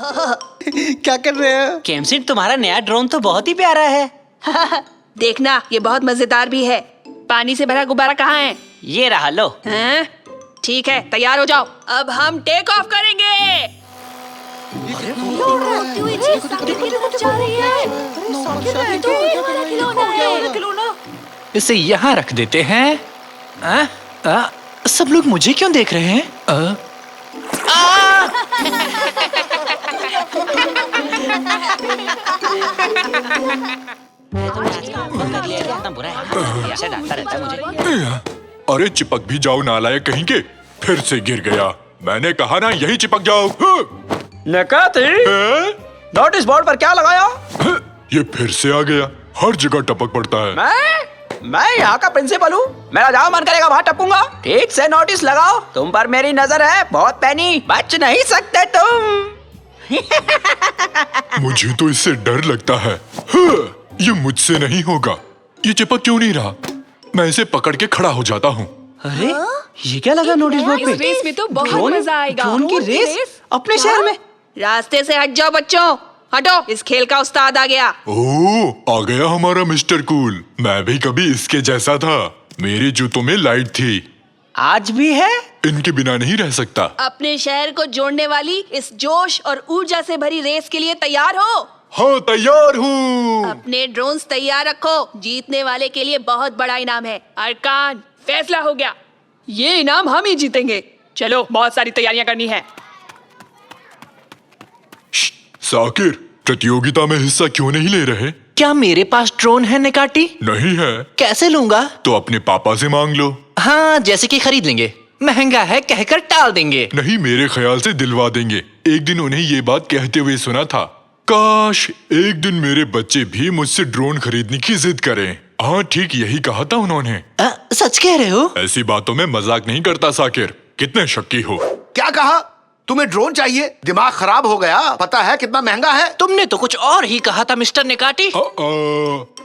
क्या कर रहे हो? केमसिन, तुम्हारा नया ड्रोन तो बहुत ही प्यारा है। देखना, ये बहुत मजेदार भी है। पानी से भरा गुब्बारा कहाँ है? ये रहा लो। हैं? ठीक है, तैयार हो जाओ, अब हम टेक ऑफ करेंगे। इसे यहाँ रख देते हैं। सब लोग मुझे क्यों देख रहे हैं? इतना बुरा है, ऐसे डांटता रहता है मुझे। अरे चिपक भी जाओ नालायक कहीं के, फिर से गिर गया। मैंने कहा ना यही चिपक जाओ। नकाती, नोटिस बोर्ड पर क्या लगाया? ये फिर से आ गया, हर जगह टपक पड़ता है। मैं यहाँ का प्रिंसिपल हूँ, मेरा जहाँ मन करेगा वहाँ टपकूंगा। ठीक से नोटिस लगाओ, तुम पर मेरी नजर है, बहुत पैनी, बच नहीं सकते तुम। मुझे तो इससे डर लगता है। ये मुझसे नहीं होगा। ये चिपक क्यों नहीं रहा? मैं इसे पकड़ के खड़ा हो जाता हूँ। अरे ये क्या लगा नोटिस बोर्ड पे? इस रेस में तो बहुत मजा आएगा। ड्रोन की रेस अपने शहर में। रास्ते से हट जाओ बच्चों, हटो, इस खेल का उस्ताद आ गया। ओह, आ गया हमारा मिस्टर कूल। मैं भी कभी इसके जैसा था। मेरे जूतों में लाइट थी। आज भी है। इनके बिना नहीं रह सकता। अपने शहर को जोड़ने वाली इस जोश और ऊर्जा से भरी रेस के लिए तैयार हो? हाँ, तैयार हूँ। अपने ड्रोन्स तैयार रखो, जीतने वाले के लिए बहुत बड़ा इनाम है। अरकान, फैसला हो गया, ये इनाम हम ही जीतेंगे। चलो, बहुत सारी तैयारियां करनी है। साकिर, प्रतियोगिता में हिस्सा क्यों नहीं ले रहे? क्या मेरे पास ड्रोन है निकाटी? नहीं है कैसे लूंगा? तो अपने पापा से मांग लो। हाँ, जैसे कि खरीद लेंगे। महंगा है कहकर टाल देंगे। नहीं, मेरे ख्याल से दिलवा देंगे। एक दिन उन्हें ये बात कहते हुए सुना था। काश एक दिन मेरे बच्चे भी मुझसे ड्रोन खरीदने की जिद करें। हाँ, ठीक यही कहा था उन्होंने। सच कह रहे हो? ऐसी बातों में मजाक नहीं करता साकिर। कितने शक्की हो। क्या कहा? तुम्हें ड्रोन चाहिए? दिमाग खराब हो गया? पता है कितना महंगा है? तुमने तो कुछ और ही कहा था मिस्टर निकाटी।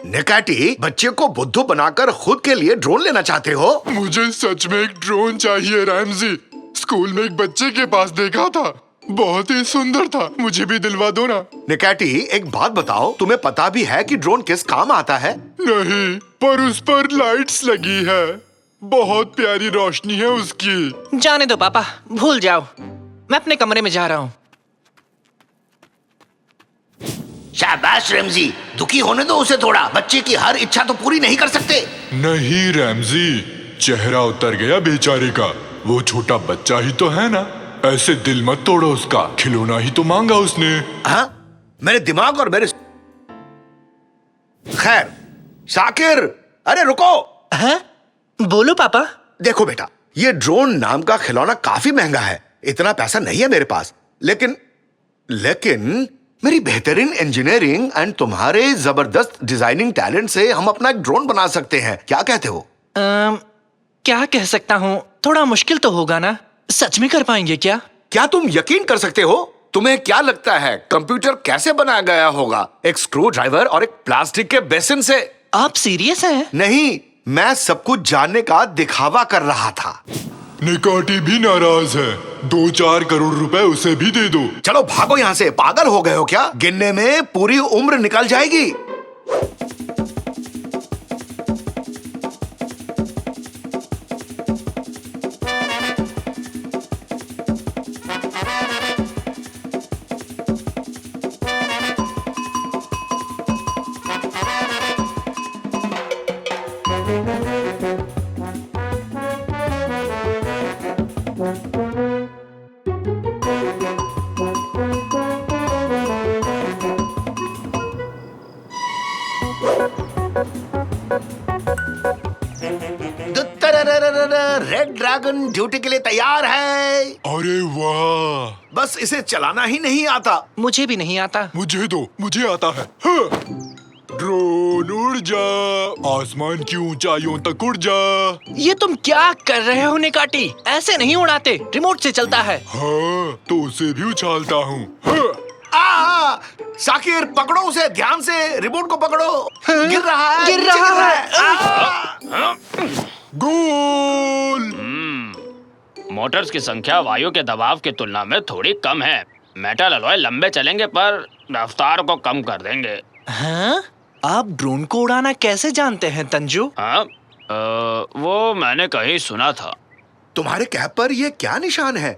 निकाटी, बच्चे को बुद्धू बनाकर खुद के लिए ड्रोन लेना चाहते हो? मुझे सच में एक ड्रोन चाहिए रैमजी। स्कूल में एक बच्चे के पास देखा था, बहुत ही सुंदर था। मुझे भी दिलवा दो ना। निकाटी, एक बात बताओ, तुम्हें पता भी है कि ड्रोन किस काम आता है? नहीं, पर उस पर लाइट्स लगी है। बहुत प्यारी रोशनी है उसकी। जाने दो पापा, भूल जाओ। मैं अपने कमरे में जा रहा हूँ। शाबाश रैमजी, दुखी होने दो उसे थोड़ा। बच्चे की हर इच्छा तो पूरी नहीं कर सकते। नहीं रैमजी, चेहरा उतर गया बेचारे का। वो छोटा बच्चा ही तो है ना। ऐसे दिल मत तोड़ो उसका, खिलौना ही तो मांगा उसने। हाँ, मेरे दिमाग और मेरे खैर। शाकिर, अरे रुको। हैं? बोलो पापा। देखो बेटा, ये ड्रोन नाम का खिलौना काफी महंगा है। इतना पैसा नहीं है मेरे पास, लेकिन मेरी बेहतरीन इंजीनियरिंग एंड तुम्हारे जबरदस्त डिजाइनिंग टैलेंट से हम अपना एक ड्रोन बना सकते हैं। क्या कहते हो? क्या कह सकता हूँ, थोड़ा मुश्किल तो होगा ना। सच में कर पाएंगे क्या? क्या तुम यकीन कर सकते हो? तुम्हें क्या लगता है कंप्यूटर कैसे बनाया गया होगा? एक स्क्रू ड्राइवर और एक प्लास्टिक के बेसिन से। आप सीरियस हैं? नहीं, मैं सब कुछ जानने का दिखावा कर रहा था। निकाटी भी नाराज है। 2-4 करोड़ रुपए उसे भी दे दो। चलो भागो यहाँ से, पागल हो गए हो क्या? गिनने में पूरी उम्र निकल जाएगी। रेड ड्रैगन ड्यूटी के लिए तैयार है। अरे वाह, बस इसे चलाना ही नहीं आता। मुझे भी नहीं आता। मुझे दो, मुझे आता है। हाँ। ड्रोन उड़ जा, आसमान की ऊंचाइयों तक उड़ जा। ये तुम क्या कर रहे हो निकाटी? ऐसे नहीं उड़ाते, रिमोट से चलता है। हाँ, तो उसे भी उछालता हूँ। हाँ। शाकिर, पकड़ो उसे ध्यान से, रिमोट को पकड़ो। गिर रहा है, गिर नीचे रहा है। गोल। मोटर्स की संख्या वायु के दबाव की तुलना में थोड़ी कम है। मेटल अलॉय लंबे चलेंगे पर रफ्तार को कम कर देंगे। हाँ? आप ड्रोन को उड़ाना कैसे जानते हैं तंजू? हाँ, वो मैंने कहीं सुना था। तुम्हारे कैप पर ये क्या निशान है?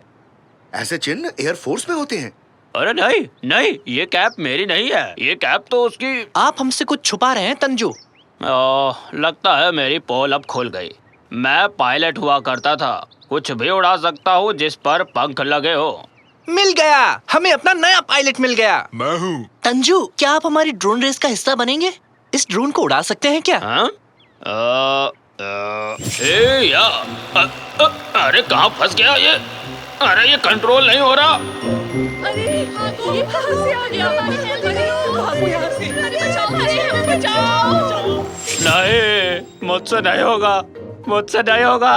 ऐसे चिन्ह एयरफोर्स में होते हैं। अरे नहीं नहीं, ये कैप मेरी नहीं है, ये कैप तो उसकी। आप हमसे कुछ छुपा रहे हैं तंजू। लगता है मेरी पोल अब खुल गई। मैं पायलट हुआ करता था, कुछ भी उड़ा सकता हूँ जिस पर पंख लगे हो। मिल गया, हमें अपना नया पायलट मिल गया। मैं हूँ। तंजू, क्या आप हमारी ड्रोन रेस का हिस्सा बनेंगे? इस ड्रोन को उड़ा सकते हैं क्या? हाँ? अरे कहाँ फंस गया ये? अरे ये कंट्रोल नहीं हो रहा। अरे ये कहाँ से आ गया? अरे भागो यहाँ से। अरे बचाओ। नहीं, मुझसे नहीं होगा, मुझसे नहीं होगा।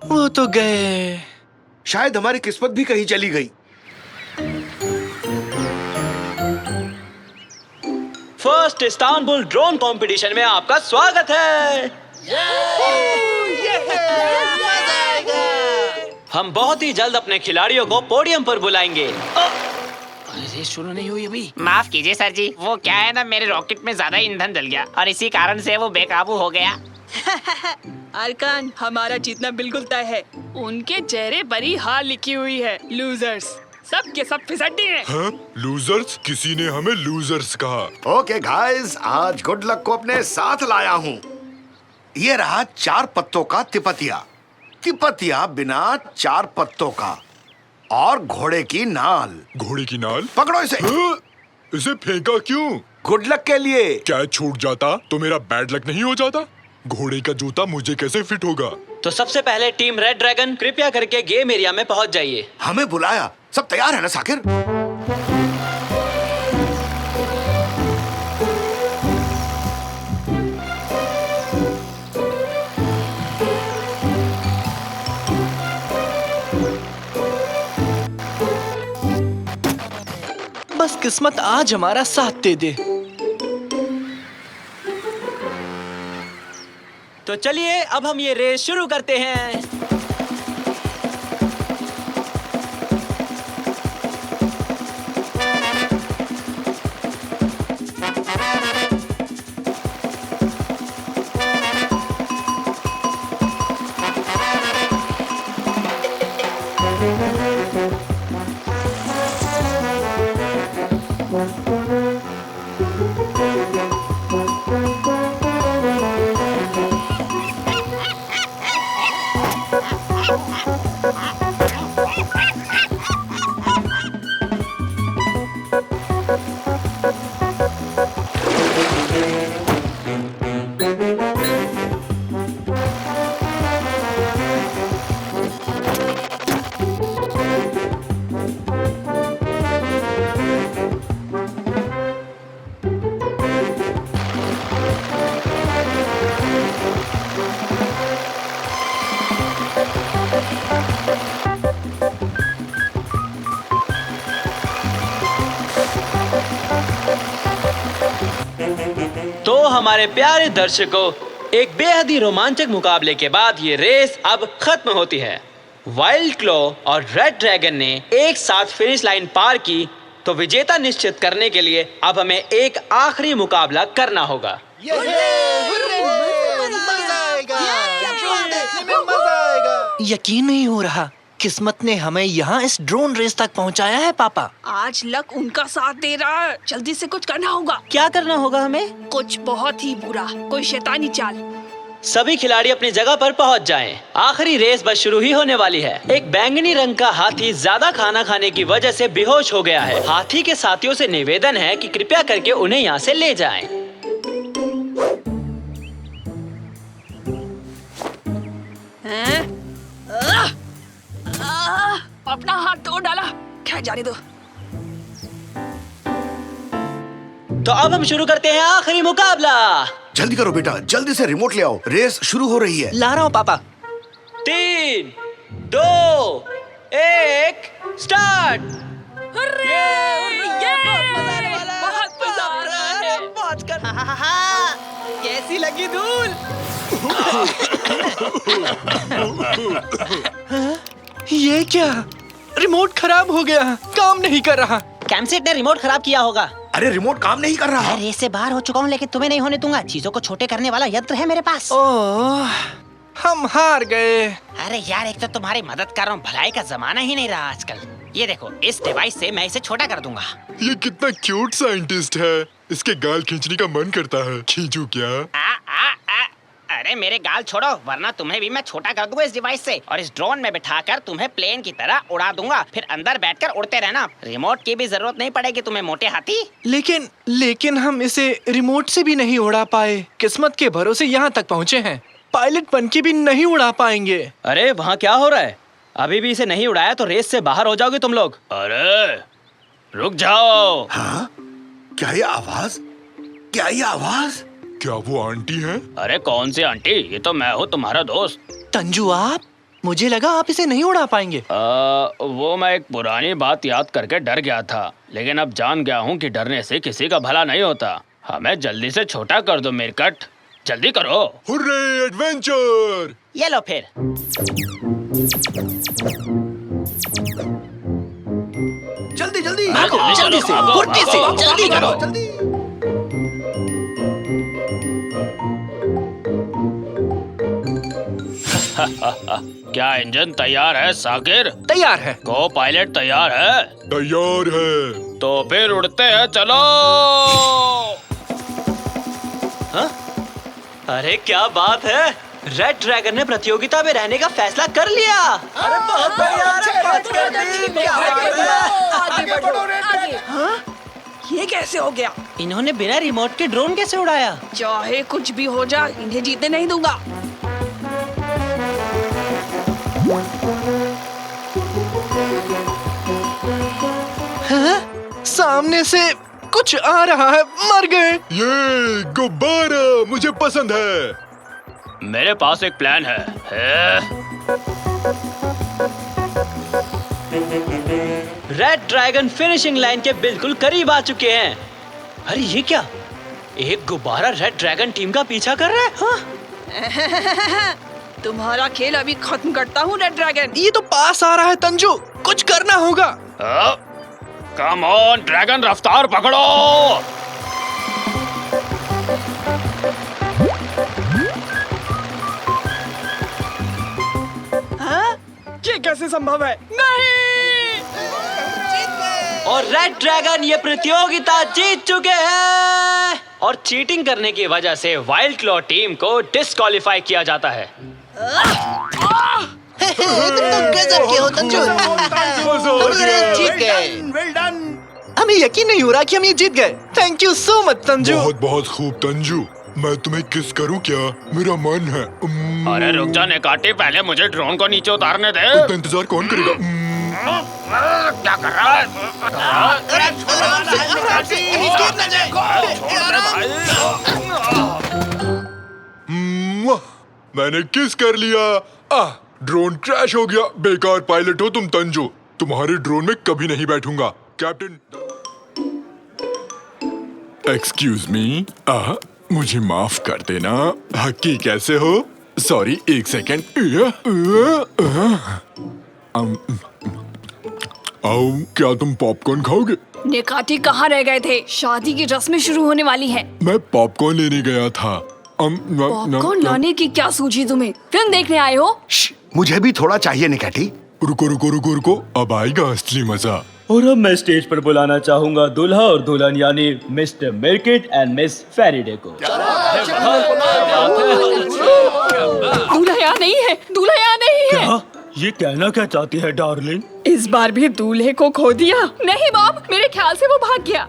वो तो गए। शायद हमारी किस्मत भी कहीं चली गई। फर्स्ट इस्तांबुल ड्रोन कंपटीशन में आपका स्वागत है। हम बहुत ही जल्द अपने खिलाड़ियों को पोडियम पर बुलाएंगे। रेस शुरू नहीं हुई अभी। माफ कीजिए सर जी, वो क्या है ना, मेरे रॉकेट में ज्यादा ईंधन जल गया और इसी कारण से वो बेकाबू हो गया। अरकान, हमारा जीतना बिल्कुल तय है। उनके चेहरे पर ही हार लिखी हुई है। लूजर्स, सब के सब फिसड्डी हैं। हाँ? लूजर्स? किसी ने हमें लूजर्स कहा। ओके गाइस, आज गुड लक को अपने साथ लाया हूँ। ये रहा 4 पत्तों का तिपतिया। तिपतिया बिना 4 पत्तों का। और घोड़े की नाल। घोड़े की नाल? पकड़ो इसे। हाँ? इसे फेंका क्यों? गुड लक के लिए। क्या छूट जाता तो मेरा बैड लक नहीं हो जाता? घोड़े का जूता मुझे कैसे फिट होगा? तो सबसे पहले टीम रेड ड्रैगन, कृपया करके गेम एरिया में पहुंच जाइए। हमें बुलाया, सब तैयार है ना साकिर? बस किस्मत आज हमारा साथ दे दे। तो चलिए अब हम ये रेस शुरू करते हैं। तो हमारे प्यारे दर्शकों, एक बेहद ही रोमांचक मुकाबले के बाद ये रेस अब खत्म होती है। वाइल्ड क्लो और रेड ड्रैगन ने एक साथ फिनिश लाइन पार की, तो विजेता निश्चित करने के लिए अब हमें एक आखिरी मुकाबला करना होगा। यकीन नहीं हो रहा, किस्मत ने हमें यहाँ इस ड्रोन रेस तक पहुँचाया है पापा। आज लक उनका साथ दे रहा है। जल्दी से कुछ करना होगा। क्या करना होगा हमें? कुछ बहुत ही बुरा, कोई शैतानी चाल। सभी खिलाड़ी अपनी जगह पर पहुंच जाएं। आखिरी रेस बस शुरू ही होने वाली है। एक बैंगनी रंग का हाथी ज्यादा खाना खाने की वजह से बेहोश हो गया है। हाथी के साथियों से निवेदन है कि कृपया करके उन्हें यहाँ से ले जाएं। अपना हाथ तोड़ डाला, क्या जाने दो। तो अब हम शुरू करते हैं आखिरी मुकाबला। जल्दी करो बेटा, जल्दी से रिमोट ले आओ, रेस शुरू हो रही है। ला रहा हूँ पापा। 3, 2, 1, स्टार्ट। बहुत मजा आ रहा है। कैसी लगी धूल? ये क्या? रिमोट खराब हो गया, काम नहीं कर रहा। कैमसेट ने रिमोट खराब किया होगा। अरे रिमोट काम नहीं कर रहा। मैं रेस से बाहर हो चुका हूँ, लेकिन तुम्हें नहीं होने दूंगा। चीजों को छोटे करने वाला यंत्र है मेरे पास। ओह, हम हार गए। अरे यार, एक तो तुम्हारी मदद कर रहा हूँ, भलाई का जमाना ही नहीं रहा आजकल। ये देखो, इस डिवाइस से मैं इसे छोटा कर दूंगा। ये कितना क्यूट साइंटिस्ट है। इसके गाल खींचने का मन करता है। खींचू क्या? अरे मेरे गाल छोड़ो, वरना तुम्हें भी मैं छोटा कर दूंगा इस डिवाइस से, और इस ड्रोन में बिठाकर तुम्हें प्लेन की तरह उड़ा दूंगा। फिर अंदर बैठकर उड़ते रहना। रिमोट की भी जरूरत नहीं पड़ेगी तुम्हें, मोटे हाथी। लेकिन हम इसे रिमोट से भी नहीं उड़ा पाए। किस्मत के भरोसे यहाँ तक पहुँचे हैं। पायलट बनके भी नहीं उड़ा पाएंगे। अरे वहाँ क्या हो रहा है? अभी भी इसे नहीं उड़ाया तो रेस से बाहर हो जाओगे तुम लोग। अरे रुक जाओ। हाँ? क्या ये आवाज? क्या ये आवाज? क्या वो आंटी है? अरे कौन सी आंटी? ये तो मैं हूँ, तुम्हारा दोस्त। तंजू, आप? मुझे लगा आप इसे नहीं उड़ा पाएंगे। वो मैं एक पुरानी बात याद करके डर गया था, लेकिन अब जान गया हूँ कि डरने से किसी का भला नहीं होता। हमें जल्दी से छोटा कर दो मेरकट, जल्दी करो। Hurray adventure! ये लो फिर। जल्दी जल्दी जल्दी से, फुर्ती से, जल्दी करो। जल्दी। क्या इंजन तैयार है साकिर? तैयार है। को पायलट तैयार है? तैयार है। तो फिर उड़ते हैं, चलो। अरे क्या बात है, रेड ड्रैगन ने प्रतियोगिता में रहने का फैसला कर लिया। अरे बहुत बढ़िया, आगे बढ़ो, आगे। हाँ? ये कैसे हो गया? इन्होंने बिना रिमोट के ड्रोन कैसे उड़ाया? चाहे कुछ भी हो जा, इन्हें जीतने नहीं दूंगा। हाँ? सामने से कुछ आ रहा है, मर गए। ये गुब्बारा मुझे पसंद है। मेरे पास एक प्लान है। रेड ड्रैगन फिनिशिंग लाइन के बिल्कुल करीब आ चुके हैं। अरे ये क्या, एक गुब्बारा रेड ड्रैगन टीम का पीछा कर रहा है। हाँ? तुम्हारा खेल अभी खत्म करता हूँ रेड ड्रैगन। ये तो पास आ रहा है तंजू, कुछ करना होगा। कम ऑन ड्रैगन, रफ्तार पकड़ो। हाँ? ये कैसे संभव है? नहीं! और रेड ड्रैगन ये प्रतियोगिता जीत चुके हैं। और चीटिंग करने की वजह से वाइल्ड क्लॉ टीम को डिस्क्वालीफाई किया जाता है। तुम गजब के हो तंजू। हम ये जीत गए। Well done. हमें यकीन नहीं हो रहा कि हम ये जीत गए। Thank you so much Tanju. बहुत बहुत खूब तंजू। मैं तुम्हें किस करूं क्या? मेरा मन है। अरे रुक जा नेकाटी, पहले मुझे ड्रोन को नीचे उतारने दे। इतना इंतजार कौन करेगा? क्या कर रहा है? मैंने किस कर लिया। ड्रोन क्रैश हो गया। बेकार पायलट हो तुम तंजू। तुम्हारे ड्रोन में कभी नहीं बैठूंगा। कैप्टन, एक्सक्यूज मी, मुझे माफ कर देना। हक्की कैसे हो? सॉरी, एक सेकेंड। आओ, क्या तुम पॉपकॉर्न खाओगे? नेकाटी कहाँ रह गए थे? शादी की रस्में शुरू होने वाली हैं। मैं पॉपकॉर्न लेने गया था। पॉपकॉर्न लाने की क्या सूझी तुम्हें? फिल्म देखने आए हो? मुझे भी थोड़ा चाहिए निकाटी। रुको रुको रुको रुको, अब आएगा असली मजा। और अब मैं स्टेज पर बुलाना चाहूंगा दूल्हा और दुल्हन यानी मिस्टर मिरकिट एंड मिस फेरिडे को। दूल्हा यहाँ नहीं है, दूल्हा यहाँ नहीं है। क्या? ये कहना क्या चाहती है डार्लिंग? इस बार भी दूल्हे को खो दिया। नहीं बॉब, मेरे ख्याल से वो भाग गया।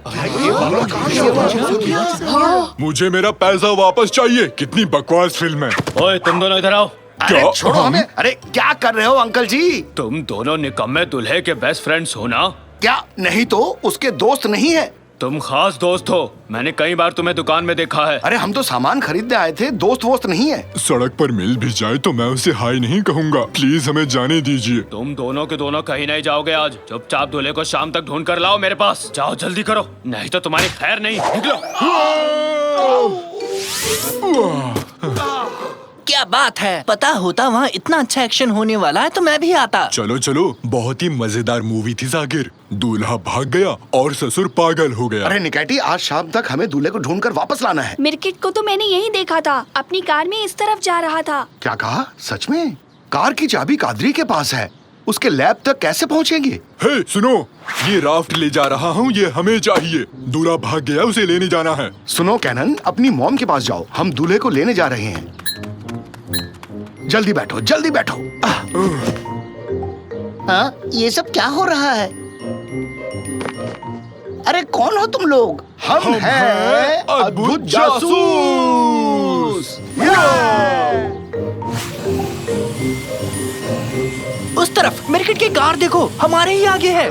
मुझे मेरा पैसा वापस चाहिए। कितनी बकवास फिल्म है। ओए तुम दोनों इधर आओ। अरे छोड़ो हमें। अरे क्या कर रहे हो अंकल जी? तुम दोनों निकम्मे दूल्हे के बेस्ट फ्रेंड्स हो ना? क्या नहीं तो उसके दोस्त नहीं है? तुम खास दोस्त हो, मैंने कई बार तुम्हें दुकान में देखा है। अरे हम तो सामान खरीदने आए थे, दोस्त वोस्त नहीं है। सड़क पर मिल भी जाए तो मैं उसे हाय नहीं कहूँगा। प्लीज हमें जाने दीजिए। तुम दोनों के दोनों कहीं नहीं जाओगे आज। चुपचाप दूल्हे को शाम तक ढूंढ कर लाओ मेरे पास। जाओ जल्दी करो, नहीं तो तुम्हारी खैर नहीं। निकलो। क्या बात है, पता होता वहाँ इतना अच्छा एक्शन होने वाला है तो मैं भी आता। चलो चलो, बहुत ही मजेदार मूवी थी जाकिर। दूल्हा भाग गया और ससुर पागल हो गया। अरे निकैटी, आज शाम तक हमें दूल्हे को ढूंढकर वापस लाना है। मिर्किट को तो मैंने यही देखा था, अपनी कार में इस तरफ जा रहा था। क्या कहा? सच में? कार की चाबी कादरी के पास है, उसके लैब तक कैसे पहुंचेंगे? हे सुनो, ये राफ्ट ले जा रहा हूँ, ये हमें चाहिए। दूल्हा भाग गया, उसे लेने जाना है। सुनो कैनन, अपनी मॉम के पास जाओ, हम दूल्हे को लेने जा रहे हैं। जल्दी बैठो, जल्दी बैठो। हाँ, ये सब क्या हो रहा है? अरे कौन हो तुम लोग? हम हैं अद्भुत जासूस। उस तरफ मिर्किट की कार देखो, हमारे ही आगे है।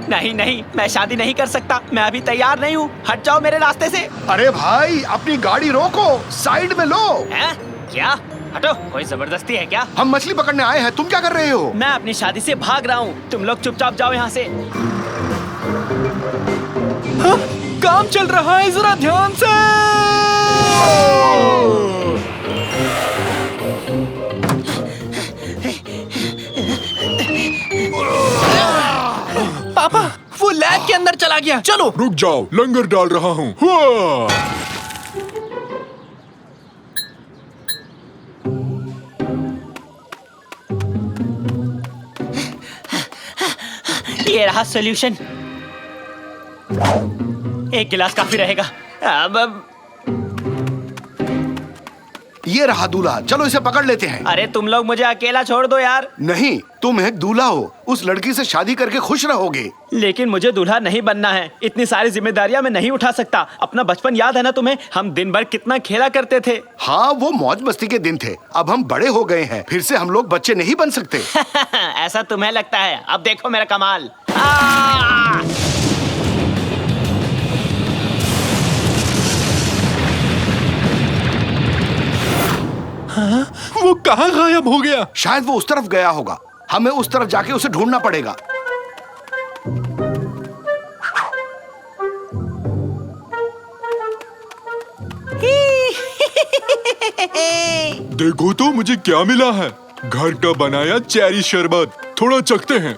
नहीं नहीं, मैं शादी नहीं कर सकता, मैं अभी तैयार नहीं हूँ। हट जाओ मेरे रास्ते से। अरे भाई, अपनी गाड़ी रोको, साइड में लो। हैं? क्या? हटो, कोई जबरदस्ती है क्या? हम मछली पकड़ने आए हैं, तुम क्या कर रहे हो? मैं अपनी शादी से भाग रहा हूँ, तुम लोग चुपचाप जाओ यहाँ से। हाँ, काम चल रहा है, जरा ध्यान से। पापा, वो लैब के अंदर चला गया। चलो रुक जाओ, लंगर डाल रहा हूँ। हुआ! ये रहा सॉल्यूशन। एक गिलास काफी रहेगा। अब ये रहा दूल्हा, चलो इसे पकड़ लेते हैं। अरे तुम लोग मुझे अकेला छोड़ दो यार। नहीं, तुम एक दूल्हा हो, उस लड़की से शादी करके खुश रहोगे। लेकिन मुझे दूल्हा नहीं बनना है, इतनी सारी जिम्मेदारियां मैं नहीं उठा सकता। अपना बचपन याद है ना तुम्हें? हम दिन भर कितना खेला करते थे। हाँ, वो मौज मस्ती के दिन थे। अब हम बड़े हो गए हैं, फिर से हम लोग बच्चे नहीं बन सकते। ऐसा तुम्हें लगता है? अब देखो मेरा कमाल। हाँ? वो कहाँ गायब हो गया? शायद वो उस तरफ गया होगा, हमें उस तरफ जाके उसे ढूंढना पड़ेगा। देखो तो मुझे क्या मिला है, घर का बनाया चेरी शरबत। थोड़ा चखते हैं।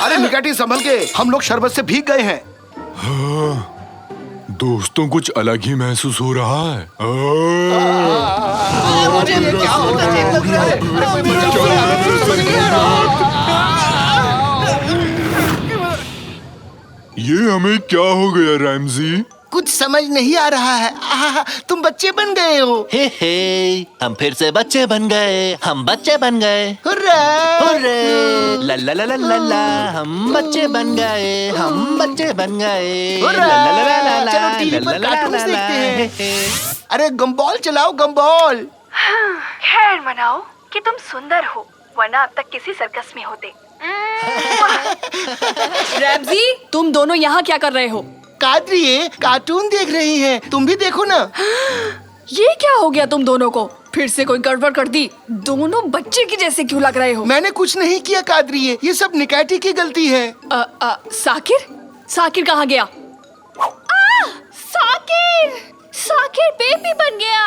अरे निकैटी, संभल के, हम लोग शरबत से भीग गए हैं। हाँ, दोस्तों कुछ अलग ही महसूस हो रहा है। मुझे ये क्या होता है? लग रहा है। ये हमें क्या हो गया रैमजी? कुछ समझ नहीं आ रहा है। तुम बच्चे बन गए हो। हे हे, हम फिर से बच्चे बन गए, हम बच्चे बन गए। हुर्रा! हुर्रे! ला ला ला ला ला ला, हम बच्चे बन गए, हम बच्चे बन गए। हुर्रा! ला ला ला ला ला, चलो टीवी पर ला ला ला कार्टून्स ला, देखते हैं। हे हे। अरे गम्बॉल चलाओ, गम्बॉल। खैर मनाओ कि तुम सुंदर हो, वरना अब तक किसी सर्कस में होते। रैमजी, तुम दोनों यहाँ क्या कर रहे हो? कादरी ये कार्टून देख रही है, तुम भी देखो ना। ये क्या हो गया तुम दोनों को? फिर से कोई गड़बड़ कर दी? दोनों बच्चे की जैसे क्यों लग रहे हो? मैंने कुछ नहीं किया कादरी, ये सब निकैटी की गलती है। साकिर? साकिर कहाँ गया? साकिर! साकिर बेबी बन गया।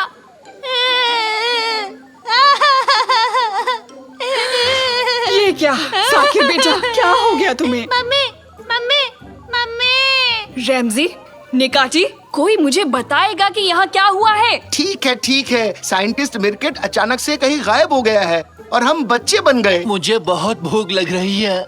ये क्या? साकिर बेटा, क्या हो गया तुम्हें? Mummy, mummy, mummy. रैमजी, निकाटी, कोई मुझे बताएगा कि यहाँ क्या हुआ है? ठीक है, साइंटिस्ट मिर्किट अचानक से कहीं गायब हो गया है और हम बच्चे बन गए। मुझे बहुत भूख लग रही है।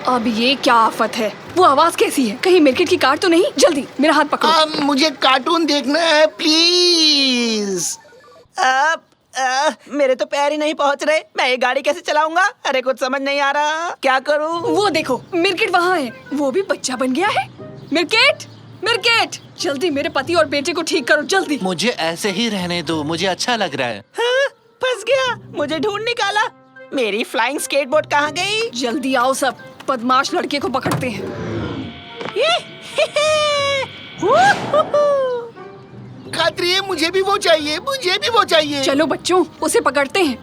अब ये क्या आफत है? वो आवाज कैसी है? कहीं मिर्किट की कार तो नहीं? जल्दी मेरा हाथ पकड़ो। मुझे कार्टून देखना है, प्लीज। मेरे तो पैर ही नहीं पहुंच रहे, मैं ये गाड़ी कैसे चलाऊंगा? अरे कुछ समझ नहीं आ रहा, क्या करूं? वो देखो, मिर्किट वहाँ है, वो भी बच्चा बन गया है। मिर्किट, मिर्किट, जल्दी मेरे पति और बेटे को ठीक करो, जल्दी। मुझे ऐसे ही रहने दो, मुझे अच्छा लग रहा है। हाँ, फंस गया, मुझे ढूंढ निकाला। मेरी फ्लाइंग स्केटबोर्ड कहाँ गई? जल्दी आओ सब, बदमाश लड़के को पकड़ते हैं। कादरी, मुझे भी वो चाहिए, मुझे भी वो चाहिए। चलो बच्चों, उसे पकड़ते हैं।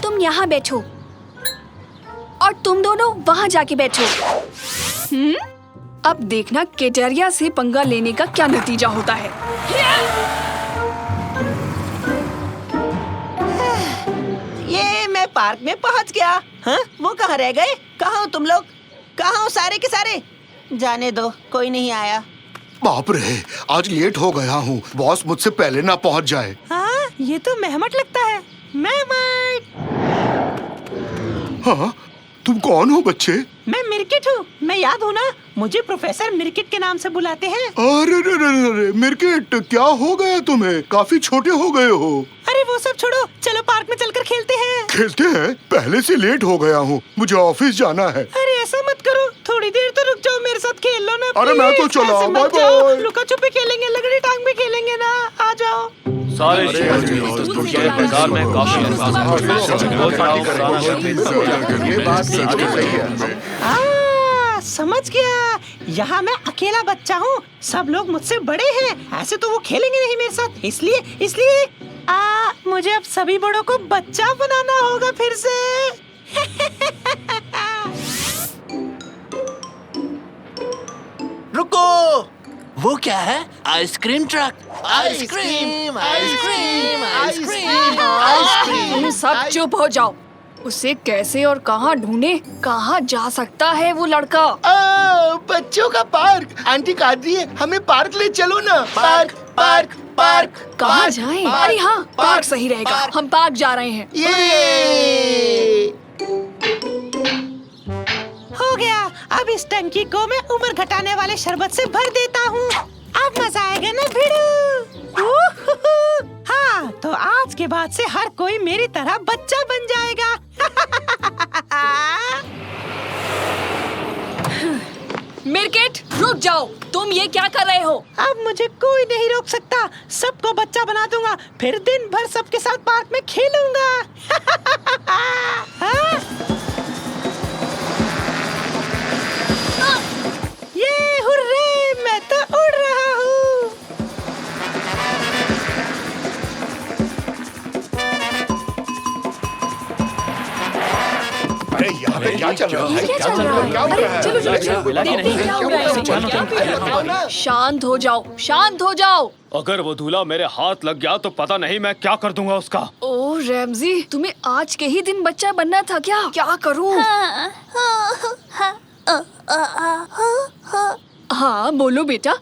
तुम यहाँ बैठो। और तुम दोनों वहाँ जाके बैठो। अब देखना केटेरिया से पंगा लेने का क्या नतीजा होता है। ये मैं पार्क में पहुंच गया। हाँ, वो कहाँ रह गए? कहाँ हो तुम लोग? कहाँ हो सारे के सारे? जाने दो, कोई नहीं आया। बाप रे, आज लेट हो गया हूँ। बॉस मुझसे पहले ना पहुँच जाए। हाँ, ये तो मेहमट लगता है। मेहमट। हाँ, तुम कौन हो बच्चे? मैं मिर्किट हूँ। मैं याद हूँ ना, मुझे प्रोफेसर मिर्किट के नाम से बुलाते हैं। अरे रे रे रे रे, मिर्किट, क्या हो गया तुम्हें? काफी छोटे हो गए हो। अरे वो सब छोड़ो, चलो पार्क में चलकर खेलते हैं। खेलते हैं? पहले से लेट हो गया हूँ, मुझे ऑफिस जाना है। अरे ऐसा मत करो, थोड़ी देर तो रुक जाओ, मेरे साथ खेल लो ना। अरे मैं तो प्लीज, चला, ऐसे मत बाय जाओ। बाय। लुका छुपी खेलेंगे, लगड़ी टांग में खेलेंगे ना, आ जाओ। सारे बाजार में काफी समझ गया, यहाँ मैं अकेला बच्चा हूँ, सब लोग मुझसे बड़े हैं। ऐसे तो वो खेलेंगे नहीं मेरे साथ, इसलिए मुझे अब सभी बड़ों को बच्चा बनाना होगा फिर से। रुको, वो क्या है? Ice cream truck. Ice cream, ice cream, ice cream, ice cream. तुम सब चुप हो जाओ। उसे कैसे और कहाँ ढूंढे? कहाँ जा सकता है वो लड़का? बच्चों का पार्क। आंटी कादरी, हमें पार्क ले चलो ना। Park, park, park. कहाँ जाएं? अरे हाँ, पार्क सही रहेगा। हम पार्क जा रहे हैं। ये हो गया, अब इस टंकी को मैं उम्र घटाने वाले शरबत से भर देता हूँ। अब मजा आएगा ना भिड़ू? हाँ, तो आज के बाद से हर कोई मेरी तरह बच्चा बन जाएगा। मिर्किट, रुक जाओ। तुम ये क्या कर रहे हो? अब मुझे कोई नहीं रोक सकता। सबको बच्चा बना दूंगा, फिर दिन भर सबके साथ पार्क में खेलूंगा। हाँ? ये हुर्रे, मैं तो उड़ रहा हूँ। अरे यार, क्या चल रहा है? क्या चल रहा है? अरे चलो चलो चलो, देखते हैं क्या हो रहा है। शांत हो जाओ, शांत हो जाओ। अगर वो दूल्हा मेरे हाथ लग गया तो पता नहीं मैं क्या कर दूंगा उसका। ओह रैमजी, तुम्हें आज के ही दिन बच्चा बनना था क्या? क्या करूं? हाँ बोलो बेटा।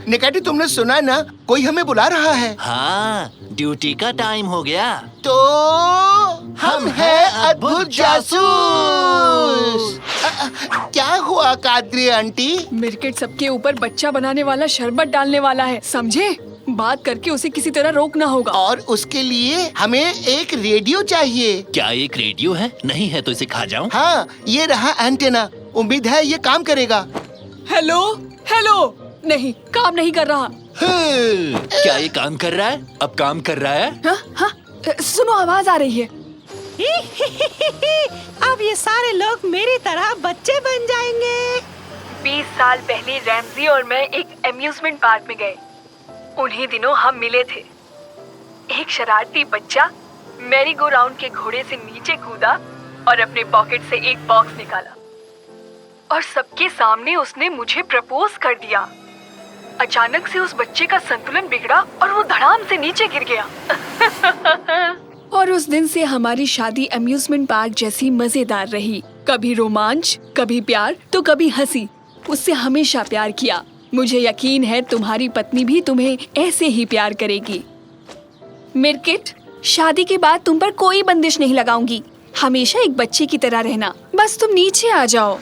निकाटी, तुमने सुना ना, कोई हमें बुला रहा है। हाँ, ड्यूटी का टाइम हो गया। तो हम हैं अद्भुत जासूस। क्या हुआ कादरी आंटी? मिर्किट सबके ऊपर बच्चा बनाने वाला शरबत डालने वाला है, समझे? बात करके उसे किसी तरह रोकना होगा। और उसके लिए हमें एक रेडियो चाहिए। क्या एक रेडियो है? नहीं है तो इसे खा जाऊं? हाँ, ये रहा एंटेना। उम्मीद है ये काम करेगा। हेलो हेलो, नहीं, काम नहीं कर रहा। क्या ये काम कर रहा है? अब काम कर रहा है? हाँ हाँ, सुनो, आवाज आ रही है। अब ये सारे लोग मेरी तरह बच्चे बन जाएंगे। 20 साल पहले रैमजी और मैं एक एम्यूजमेंट पार्क में गए। उन्हीं दिनों हम मिले थे। एक शरारती बच्चा मैरी गो राउंड के घोड़े से नीचे कूदा और अपने पॉकेट से एक बॉक्स निकाला और सबके सामने उसने मुझे प्रपोज कर दिया। अचानक से उस बच्चे का संतुलन बिगड़ा और वो धड़ाम से नीचे गिर गया। और उस दिन से हमारी शादी अम्यूजमेंट पार्क जैसी मजेदार रही। कभी रोमांच, कभी प्यार, तो कभी हंसी। उससे हमेशा प्यार किया। मुझे यकीन है तुम्हारी पत्नी भी तुम्हें ऐसे ही प्यार करेगी। मिर्किट, शादी के बाद तुम पर कोई बंदिश नहीं लगाऊंगी। हमेशा एक बच्चे की तरह रहना। बस तुम नीचे आ जाओ।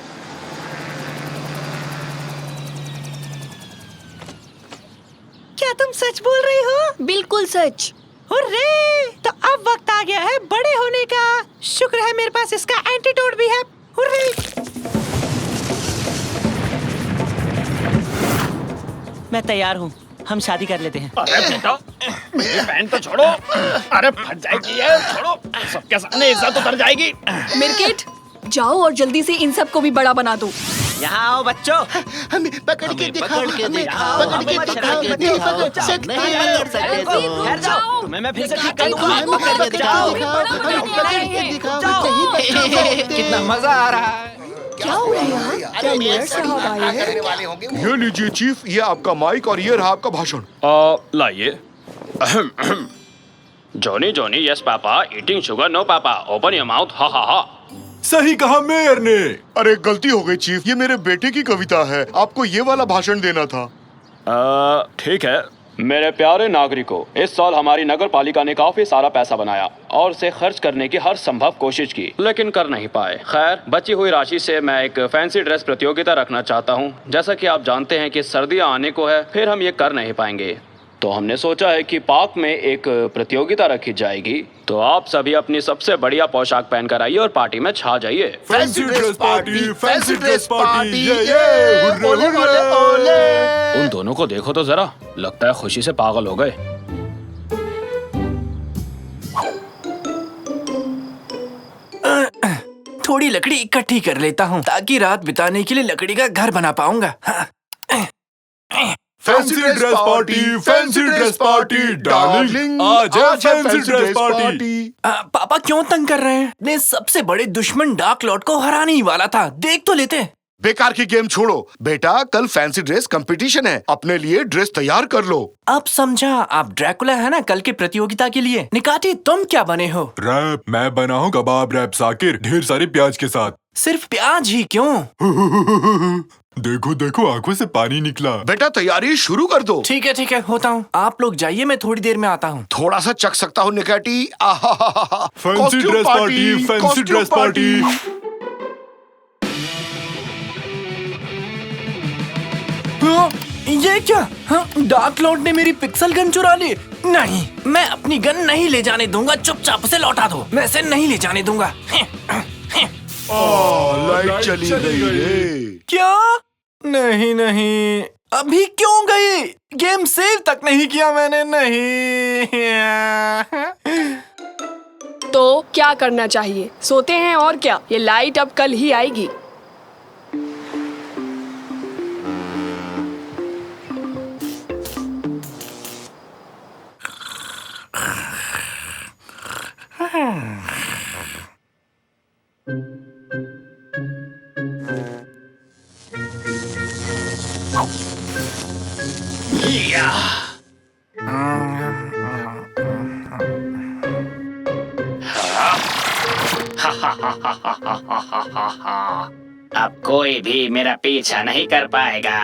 क्या तुम सच बोल रही हो? बिल्कुल सच। हुर्रे! तो अब वक्त आ गया है बड़े होने का। शुक्र है मेरे पास इसका एंटीडोट भी है। हुर्रे! मैं तैयार हूँ, हम शादी कर लेते हैं। अरे बेटा, मेरी बहन तो छोड़ो। अरे फट जाएगी ये, छोड़ो। सबके सामने इज्जत उतर जाएगी। मिर्किट, जाओ और जल्दी से इन सब को भी बड़ा बना दो। यहाँ आओ बच्चों। हमें पकड़ के दिखाओ, पकड़ के हमें दिखाओ, पकड़ के हमें दिखाओ, पकड़ के नहीं दिखाओ। पकड़ सकते नहीं पकड़ सकते तुम। ठहर जाओ, तुम्हें मैं फिर से ठीक कर दूंगा। हमें पकड़ के जाओ। दिखाओ, हमें पकड़ के दिखाओ, जाओ। नहीं पकड़ सकते। कितना मजा आ रहा है। क्या हुआ यहाँ? क्या मेयर साहब आए हैं? ये लीजिए चीफ, ये आपका माइक और ये रहा आपका भाषण। लाइए। Johnny Johnny yes papa, eating sugar no papa, open your mouth, ha ha हा। सही कहा मेयर ने। अरे गलती हो गई चीफ, ये मेरे बेटे की कविता है, आपको ये वाला भाषण देना था। ठीक है। मेरे प्यारे नागरिकों, इस साल हमारी नगर पालिका ने काफी सारा पैसा बनाया और उसे खर्च करने की हर संभव कोशिश की, लेकिन कर नहीं पाए। खैर, बची हुई राशि से मैं एक फैंसी ड्रेस प्रतियोगिता रखना चाहता हूँ। जैसा कि आप जानते हैं कि सर्दियाँ आने को है, फिर हम ये कर नहीं पाएंगे। तो हमने सोचा है कि पार्क में एक प्रतियोगिता रखी जाएगी। तो आप सभी अपनी सबसे बढ़िया पोशाक पहनकर आइए और पार्टी में छा जाइए। Fancy dress party, fancy dress party, ये हुर्रे हुर्रे। उन दोनों को देखो तो जरा, लगता है खुशी से पागल हो गए। थोड़ी लकड़ी इकट्ठी कर लेता हूँ ताकि रात बिताने के लिए लकड़ी का घर बना पाऊंगा। Fancy dress party, fancy dress party, darling आज है फैंसी ड्रेस पार्टी। पापा क्यों तंग कर रहे हैं? अपने सबसे बड़े दुश्मन डार्क लॉर्ड को हराने ही वाला था, देख तो लेते। बेकार की गेम छोड़ो बेटा, कल फैंसी ड्रेस कंपटीशन है, अपने लिए ड्रेस तैयार कर लो। अब समझा, आप ड्रैकुला है ना कल की प्रतियोगिता के लिए। निकाटी, तुम क्या बने हो? रैप, मैं बना हूँ कबाब रैप साकिर, ढेर सारे प्याज के साथ। सिर्फ प्याज ही क्यों? देखो देखो, आंखों से पानी निकला। बेटा तैयारी शुरू कर दो। ठीक है, होता हूँ। आप लोग जाइए, मैं थोड़ी देर में आता हूँ। थोड़ा सा चख सकता हूँ निकाटी। Fancy dress party, fancy dress party. ये क्या? डार्क लॉर्ड ने मेरी पिक्सल गन चुरा ली। नहीं, मैं अपनी गन नहीं ले जाने दूंगा। चुपचाप से लौटा दो, मैं इसे नहीं ले जाने दूंगा। लाइट चली गई रे। क्या? नहीं, अभी क्यों गई? गेम सेव तक नहीं किया मैंने। नहीं। तो क्या करना चाहिए? सोते हैं और क्या? ये लाइट अब कल ही आएगी। अब कोई भी मेरा पीछा नहीं कर पाएगा।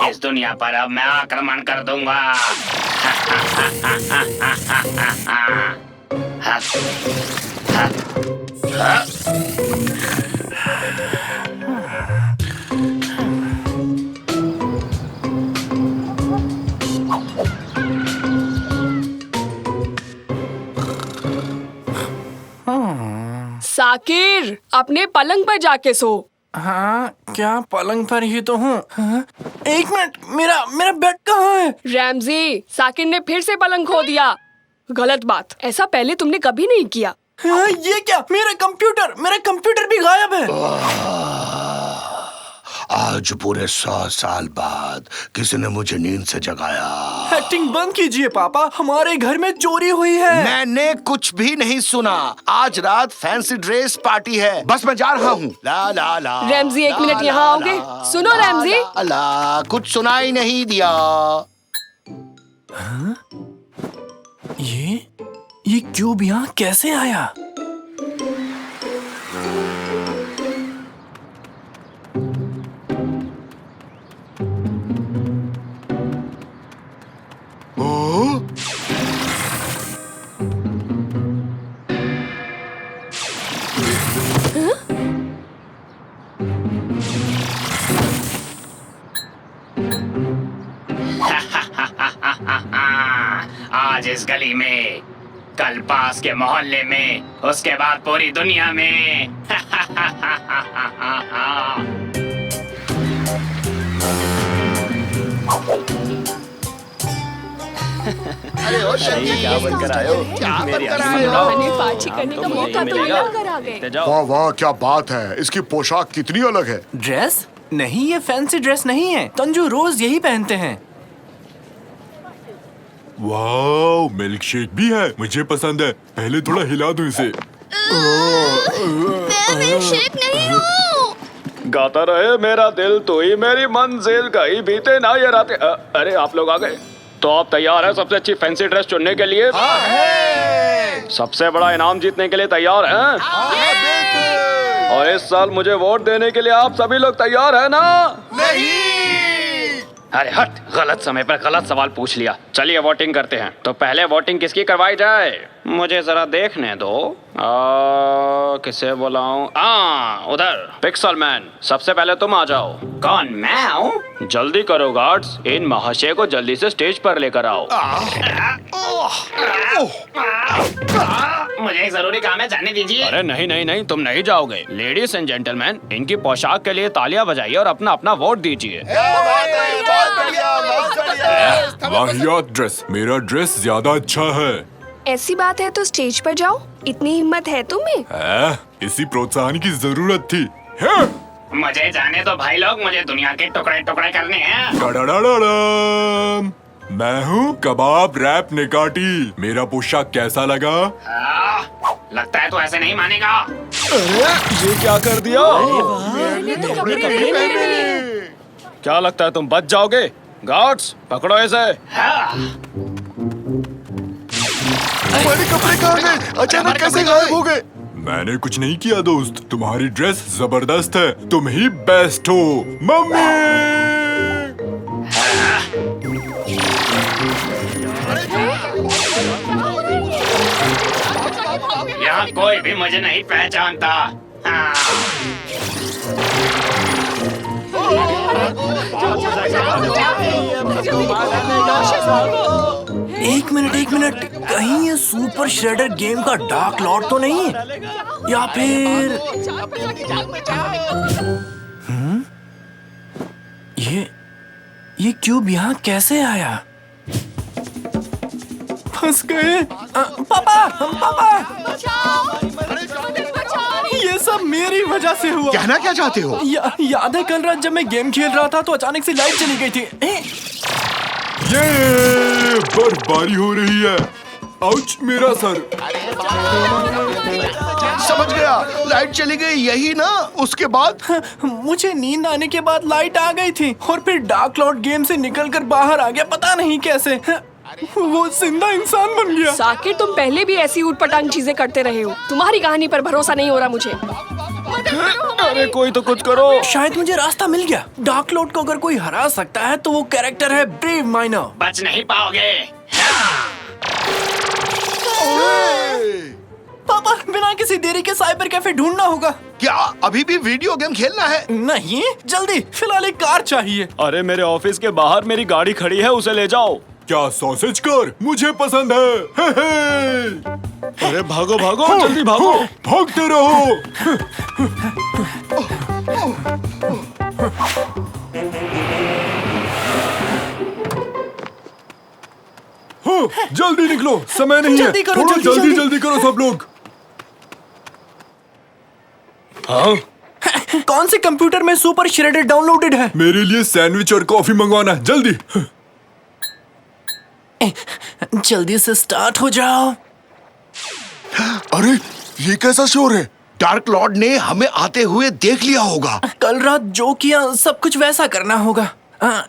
इस दुनिया पर अब मैं आक्रमण कर दूंगा। साकिर, अपने पलंग पर जाके सो। हाँ, क्या पलंग पर ही तो हूँ। हाँ? एक मिनट, मेरा बेड कहाँ है? रैमजी, साकिर ने फिर से पलंग खो दिया। गलत बात, ऐसा पहले तुमने कभी नहीं किया। हाँ, ये क्या? मेरा कंप्यूटर भी गायब है। आज पूरे 100 साल बाद किसी ने मुझे नींद से जगाया। एक्टिंग बंद कीजिए पापा, हमारे घर में चोरी हुई है। मैंने कुछ भी नहीं सुना। आज रात फैंसी ड्रेस पार्टी है, बस मैं जा रहा हूँ। ला ला ला। रैमजी, एक मिनट यहाँ आओगे? सुनो रैमजी। ला, कुछ सुनाई नहीं दिया। हाँ? ये क्यूब यहाँ कैसे आया? आज इस गली में, कल पास के मोहल्ले में, उसके बाद पूरी दुनिया में। अरे ओ शक्ति, क्या बनकर आए हो? क्या मेरी बनकर आंखें आए हो? हमें पार्टी करने का मौका तो मिला कर आ गए। वाह वाह, क्या बात है, इसकी पोशाक कितनी अलग है। ड्रेस? नहीं, ये फैंसी ड्रेस नहीं है। तंजू रोज यही पहनते हैं। वाओ, मिल्क शेक भी है, मुझे पसंद है। पहले थोड़ा हिला दूं इसे। मैं मिल्क शेक नहीं हूँ। गाता रहे मेरा दिल, तो ही मेरी मंजिल, कहीं बीते ना ये रातें। अरे आप लोग आ गए, तो आप तैयार हैं सबसे अच्छी फैंसी ड्रेस चुनने के लिए? सबसे बड़ा इनाम जीतने के लिए तैयार हैं? और इस साल मुझे वोट देने के लिए आप सभी लोग तैयार हैं ना? अरे हट, गलत समय पर गलत सवाल पूछ लिया। चलिए वोटिंग करते हैं। तो पहले वोटिंग किसकी करवाई जाए? मुझे जरा देखने दो। किसे बुलाऊं? उधर पिक्सल मैन, सबसे पहले तुम आ जाओ। कौन, मैं हूँ? जल्दी करो गार्ड्स, इन महाशय को जल्दी से स्टेज पर लेकर आओ। मुझे एक जरूरी काम है, जाने दीजिए। अरे नहीं नहीं नहीं, तुम नहीं जाओगे। लेडीज एंड जेंटलमैन, इनकी पोशाक के लिए तालियां बजाइए और अपना अपना वोट दीजिए। वाहियात ड्रेस, मेरा ड्रेस ज्यादा अच्छा है। ऐसी बात है तो स्टेज पर जाओ, इतनी हिम्मत है तुम्हें? इसी प्रोत्साहन की जरूरत थी। मुझे जाने दो भाई लोग, मुझे दुनिया के टुकड़े टुकड़े करने हैं। डडडडडम। मैं हूँ कबाब रैप निकाटी। मेरा पोशाक कैसा लगा? लगता है तो ऐसे नहीं मानेगा। अरे ये क्या कर दिया? क्या लगता है तुम बच जाओगे? गार्ड्स पकड़ो इसे। हमारे कपड़े कहाँ गए? अचानक कैसे गायब हो गए? मैंने कुछ नहीं किया दोस्त, तुम्हारी ड्रेस जबरदस्त है, तुम ही बेस्ट हो। मम्मी! यहाँ कोई भी मुझे नहीं पहचानता। एक मिनट, कहीं ये सुपर श्रेडर गेम का डार्क लॉर्ड तो नहीं? या फिर ये क्यूब यहाँ कैसे आया? फंस गए। पापा! ये सब मेरी वजह से हुआ। कहना क्या चाहते हो? याद है कल रात जब मैं गेम खेल रहा था तो अचानक से लाइट चली गई थी। ये बर्फबारी हो रही है। आउच, मेरा सर। समझ गया, लाइट चली गई, यही ना? उसके बाद मुझे नींद आने के बाद लाइट आ गई थी और फिर डार्क लॉर्ड गेम से निकलकर बाहर आ गया, पता नहीं कैसे। वो जिंदा इंसान बन गया। साकिर, तुम पहले भी ऐसी ऊटपटांग चीजें करते रहे हो। तुम्हारी कहानी पर भरोसा नहीं हो रहा मुझे। अरे कोई तो कुछ करो। शायद मुझे रास्ता मिल गया। डार्क लॉर्ड को अगर कोई हरा सकता है तो वो कैरेक्टर है ब्रेव माइनर। बच नहीं पाओगे। पापा, बिना किसी देरी के साइबर कैफे ढूंढना होगा। क्या अभी भी वीडियो गेम खेलना है? नहीं, जल्दी, फिलहाल एक कार चाहिए। अरे मेरे ऑफिस के बाहर मेरी गाड़ी खड़ी है, उसे ले जाओ। क्या सॉसेज कार? मुझे पसंद है। अरे भागो भागो, जल्दी भागो। भागते रहो। जल्दी निकलो, समय नहीं है। जल्दी करो, थोड़ा जल्दी जल्दी करो सब लोग। कौन से कंप्यूटर में सुपर श्रेडर डाउनलोडेड है? मेरे लिए सैंडविच और कॉफी मंगवाना है, जल्दी। जल्दी से स्टार्ट हो जाओ। अरे ये कैसा शोर है? डार्क लॉर्ड ने हमें आते हुए देख लिया होगा। कल रात जो किया सब कुछ वैसा करना होगा।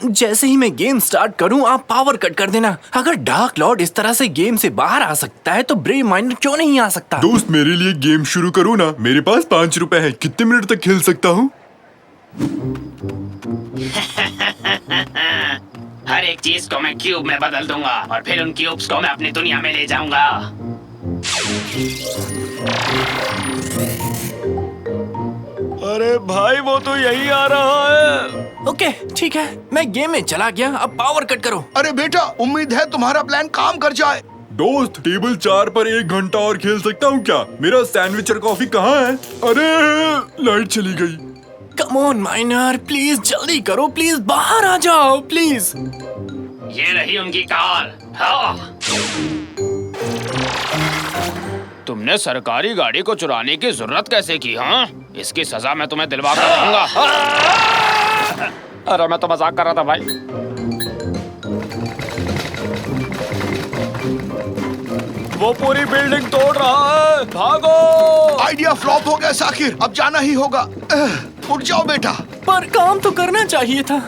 जैसे ही मैं गेम स्टार्ट करूं, आप पावर कट कर देना। अगर डार्क लॉर्ड इस तरह से गेम से बाहर आ सकता है तो ब्रेव माइनर क्यों नहीं आ सकता? दोस्त, मेरे लिए गेम शुरू करो ना। मेरे पास 5 रुपए है, कितने मिनट तक खेल सकता हूँ? हर एक चीज को मैं क्यूब में बदल दूंगा और फिर उन क्यूब्स को मैं अपनी दुनिया में ले जाऊंगा। अरे भाई, वो तो यही आ रहा है। ओके, ठीक है, मैं गेम में चला गया। अब पावर कट करो। अरे बेटा, उम्मीद है तुम्हारा प्लान काम कर जाए। दोस्त, टेबल 4 पर 1 घंटा और खेल सकता हूँ क्या? मेरा सैंडविच और कॉफी कहाँ है? अरे लाइट चली गई। कम ऑन माइनर, प्लीज जल्दी करो, प्लीज बाहर आ जाओ, प्लीज। ये रही उनकी कार। हाँ। तुमने सरकारी गाड़ी को चुराने की जरूरत कैसे की? हाँ, इसकी सजा मैं तुम्हें दिलवा कर दूंगा। अरे मैं तो मजाक कर रहा था भाई। वो पूरी बिल्डिंग तोड़ रहा है, भागो। आइडिया फ्लॉप हो गया साकिर, अब जाना ही होगा। उठ जाओ बेटा। पर काम तो करना चाहिए था।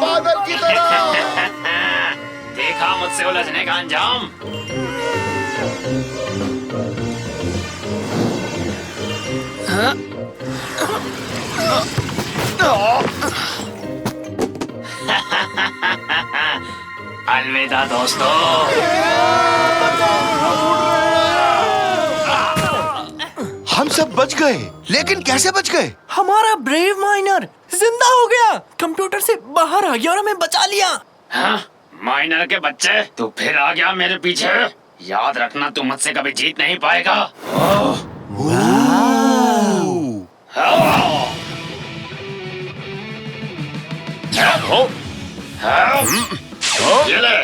बादल की तरह। देखा मुझसे उलझने का अंजाम। अलविदा दोस्तों। हम सब बच गए, लेकिन कैसे बच गए? हमारा ब्रेव माइनर जिंदा हो गया, कंप्यूटर से बाहर आ गया और हमें बचा लिया। हाँ? माइनर के बच्चे, तू फिर आ गया मेरे पीछे। याद रखना, तू मुझसे कभी जीत नहीं पाएगा। ये ले।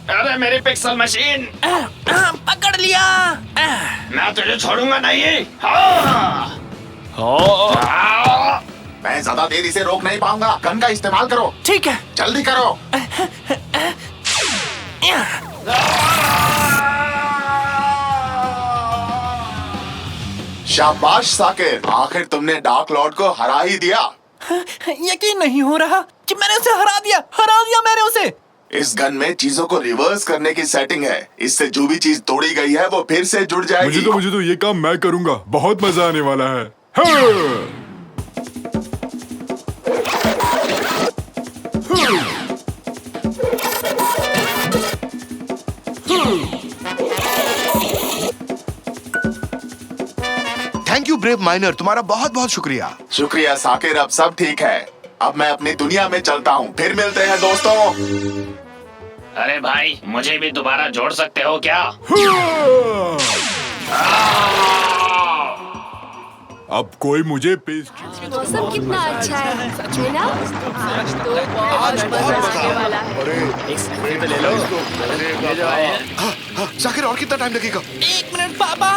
अरे मेरी पिक्सल मशीन, पकड़ लिया। मैं तुझे छोड़ूंगा नहीं। मैं ज्यादा देर इसे रोक नहीं पाऊंगा। गन का इस्तेमाल करो। ठीक है, जल्दी करो। शाबाश साकिर, आखिर तुमने डार्क लॉर्ड को हरा ही दिया। यकीन नहीं हो रहा कि मैंने उसे हरा दिया मैंने उसे। इस गन में चीजों को रिवर्स करने की सेटिंग है। इससे जो भी चीज तोड़ी गई है वो फिर से जुड़ जाएगी। मुझे तो ये काम मैं करूंगा, बहुत मजा आने वाला है। हाँ! थैंक यू ब्रेव माइनर, तुम्हारा बहुत बहुत शुक्रिया। शुक्रिया साकिर, अब सब ठीक है। अब मैं अपनी दुनिया में चलता हूँ, फिर मिलते हैं दोस्तों। अरे भाई, मुझे भी दोबारा जोड़ सकते हो क्या? अब कोई मुझे पेस्ट्री। मौसम कितना अच्छा है ना? आज बहुत मजा आने वाला है। साकिर, और कितना टाइम लगेगा? 1 मिनट पापा।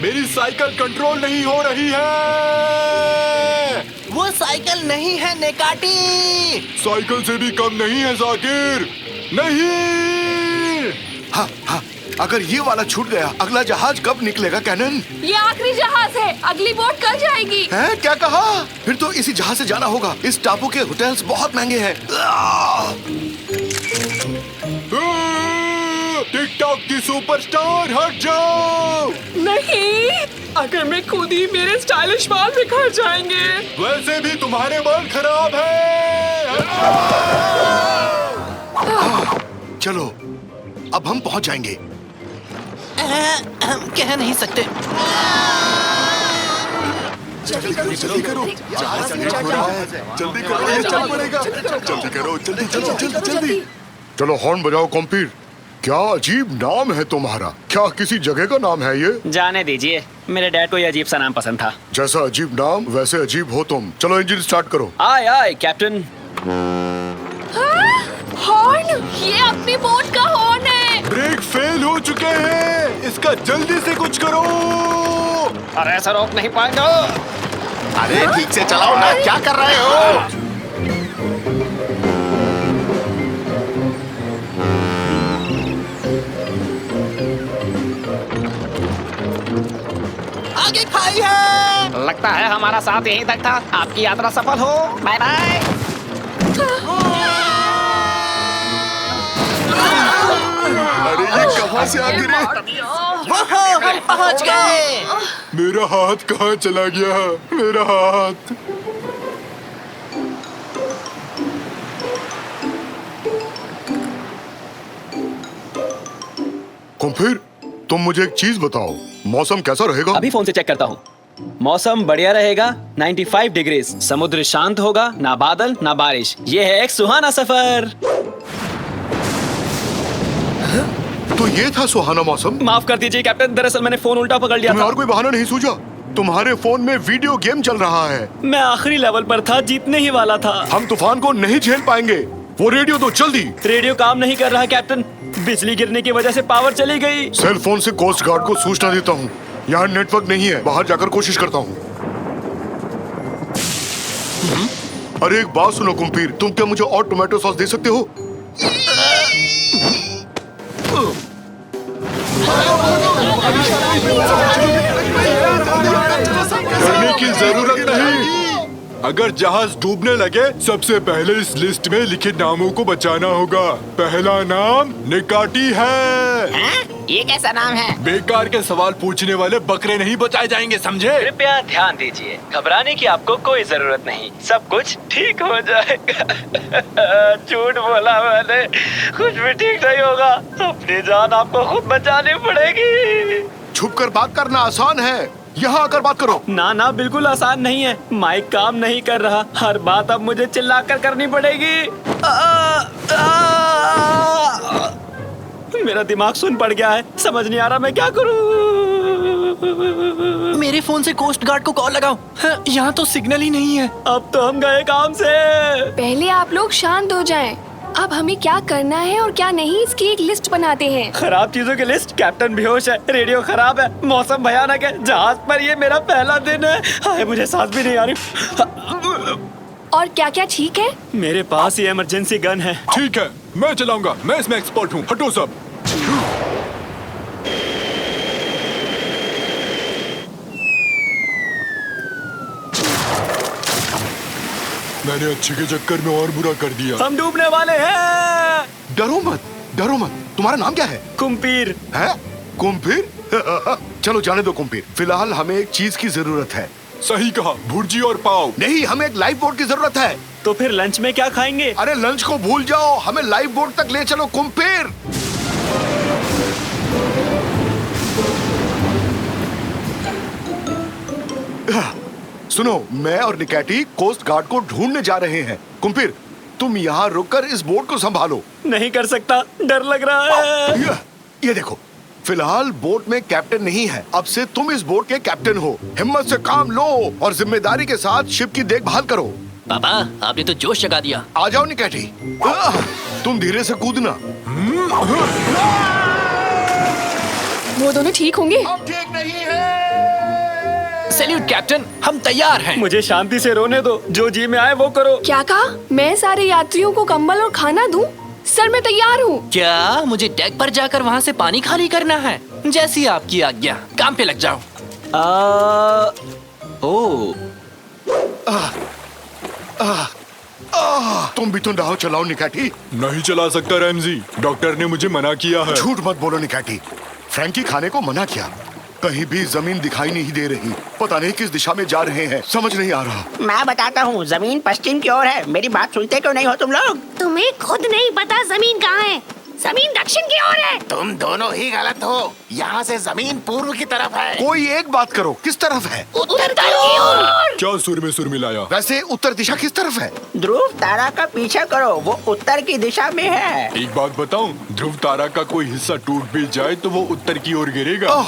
मेरी साइकिल कंट्रोल नहीं हो रही है। वो साइकिल नहीं है नेकाटी। साइकिल से भी कम नहीं है साकिर, नहीं। हाँ, अगर ये वाला छूट गया, अगला जहाज कब निकलेगा कैनन? ये आखिरी जहाज है, अगली बोट कल जाएगी। हैं? क्या कहा? फिर तो इसी जहाज से जाना होगा। इस टापू के होटल्स बहुत महंगे हैं। टिकटॉक की सुपरस्टार, हट जाओ। नहीं, अगर मैं कूदी मेरे स्टाइलिश बाल बिखर जाएंगे। वैसे भी तुम्हारे बाल खराब हैं। चलो, अब हम पहुंच जाएंगे। हम कह नहीं सकते। जल्दी करो, जहाज हो रहा है। जल्दी करो, ये चल पड़ेगा। जल्दी करो, जल्दी। चलो हॉर्न बजाओ कॉम्पीर। क्या अजीब नाम है तुम्हारा। क्या किसी जगह का नाम है ये? जाने दीजिए, मेरे डैड को ये अजीब सा नाम पसंद था। जैसा अजीब नाम वैसे अजीब हो तुम। चलो इंजन स्टार्ट करो। आए आए कैप्टन। हॉर्न, ये अपनी बोट का हॉर्न है। ब्रेक फेल हो चुके हैं, इसका जल्दी से कुछ करो। अरे ऐसा रोक नहीं पाएगा। अरे ठीक से चलाओ ना, क्या कर रहे हो? आगे खाई है। लगता है हमारा साथ यहीं तक था। आपकी यात्रा सफल हो। Bye bye. अरे ये कहां से आ गिरे? हम पहुंच गए। मेरा हाथ कहाँ चला गया? मेरा हाथ। कॉम्पीर, तुम मुझे एक चीज बताओ, मौसम कैसा रहेगा? अभी फोन से चेक करता हूँ। मौसम बढ़िया रहेगा, 95 डिग्रीज। समुद्र शांत होगा, ना बादल ना बारिश। ये है एक सुहाना सफर। तो ये था सुहाना मौसम। माफ कर दीजिए कैप्टन, दरअसल मैंने फोन उल्टा पकड़ लिया तुम्हें था। और कोई बहाना नहीं सूझा? तुम्हारे फोन में वीडियो गेम चल रहा है। मैं आखिरी लेवल पर था, जीतने ही वाला था। हम तूफान को नहीं झेल पाएंगे। वो रेडियो दो जल्दी। रेडियो काम नहीं कर रहा कैप्टन, बिजली गिरने की वजह से पावर चली गई। सेल फोन से कोस्ट गार्ड को सूचना देता हूँ। यहाँ नेटवर्क नहीं है, बाहर जाकर कोशिश करता हूँ। अरे एक बात सुनो कुम्पीर, तुम क्या मुझे और टोमेटो सॉस दे सकते हो? करने की जरूरत नहीं। अगर जहाज डूबने लगे सबसे पहले इस लिस्ट में लिखे नामों को बचाना होगा। पहला नाम निकाटी है। ये कैसा नाम है? बेकार के सवाल पूछने वाले बकरे नहीं बचाए जाएंगे, समझे? कृपया ध्यान दीजिए, घबराने की आपको कोई जरूरत नहीं, सब कुछ ठीक हो जाएगा। झूठ बोला मैंने, कुछ भी ठीक नहीं होगा। अपनी जान आपको खुद बचानी पड़ेगी। छुप कर बात करना आसान है, यहाँ आकर बात करो। ना ना, बिल्कुल आसान नहीं है। माइक काम नहीं कर रहा, हर बात अब मुझे चिल्लाकर करनी पड़ेगी। मेरा दिमाग सुन पड़ गया है, समझ नहीं आ रहा मैं क्या करूं। मेरे फोन से कोस्ट गार्ड को कॉल लगाओ। यहाँ तो सिग्नल ही नहीं है। अब तो हम गए काम से। पहले आप लोग शांत हो जाएं। अब हमें क्या करना है और क्या नहीं, इसकी एक लिस्ट बनाते हैं। खराब चीजों की लिस्ट। कैप्टन बेहोश है, रेडियो खराब है, मौसम भयानक है, जहाज पर ये मेरा पहला दिन है। हाय, मुझे सांस भी नहीं आ रही। और क्या क्या ठीक है? मेरे पास ये इमरजेंसी गन है। ठीक है, मैं चलाऊंगा, मैं इसमें एक्सपर्ट हूँ। हटो सब। मैंने अच्छे के चक्कर में और बुरा कर दिया। हम डूबने वाले हैं। डरो मत, डरो मत। तुम्हारा नाम क्या है? कुम्पीर। है? कुम्पीर? चलो जाने दो कुम्पीर। फिलहाल हमें एक चीज की जरूरत है। सही कहा, भुर्जी और पाव। नहीं, हमें एक लाइफ बोट की जरूरत है। तो फिर लंच में क्या खाएंगे? अरे लंच को भूल जाओ, हमें लाइफ बोट तक ले चलो कुम्पीर। सुनो, मैं और निकैटी कोस्ट गार्ड को ढूंढने जा रहे हैं। कुम्पीर, तुम यहाँ रुककर इस बोट को संभालो। नहीं कर सकता, डर लग रहा है। ये देखो, फिलहाल बोट में कैप्टन नहीं है। अब से तुम इस बोट के कैप्टन हो। हिम्मत से काम लो और जिम्मेदारी के साथ शिप की देखभाल करो। पापा, आपने तो जोश जगा दिया। आ जाओ निकैटी। तुम धीरे से कूदना। वो दोनों ठीक होंगे? हम ठीक नहीं है। सैल्यूट कैप्टन, हम तैयार हैं। मुझे शांति से रोने दो, जो जी में आए वो करो। क्या कहा? मैं सारे यात्रियों को कंबल और खाना दूं? सर, मैं तैयार हूँ। क्या मुझे डेक पर जाकर वहाँ से पानी खाली करना है? जैसी आपकी आज्ञा, काम पे लग जाओ। तुम भी तो नाव चलाओ निकैटी। नहीं चला सकता रैमजी, डॉक्टर ने मुझे मना किया है। झूठ मत बोलो निकैटी। फ्रैंकी खाने को मना किया। कहीं भी जमीन दिखाई नहीं दे रही। पता नहीं किस दिशा में जा रहे हैं, समझ नहीं आ रहा। मैं बताता हूँ, जमीन पश्चिम की ओर है। मेरी बात सुनते क्यों नहीं हो तुम लोग? तुम्हें खुद नहीं पता जमीन कहाँ है? जमीन दक्षिण की ओर है। तुम दोनों ही गलत हो। यहाँ से जमीन पूर्व की तरफ है। कोई एक बात करो, किस तरफ है? उत्तर की ओर। क्या सुर में सुर मिलाया? वैसे उत्तर दिशा किस तरफ है? ध्रुव तारा का पीछा करो, वो उत्तर की दिशा में है। एक बात बताऊं, ध्रुव तारा का कोई हिस्सा टूट भी जाए तो वो उत्तर की ओर गिरेगा।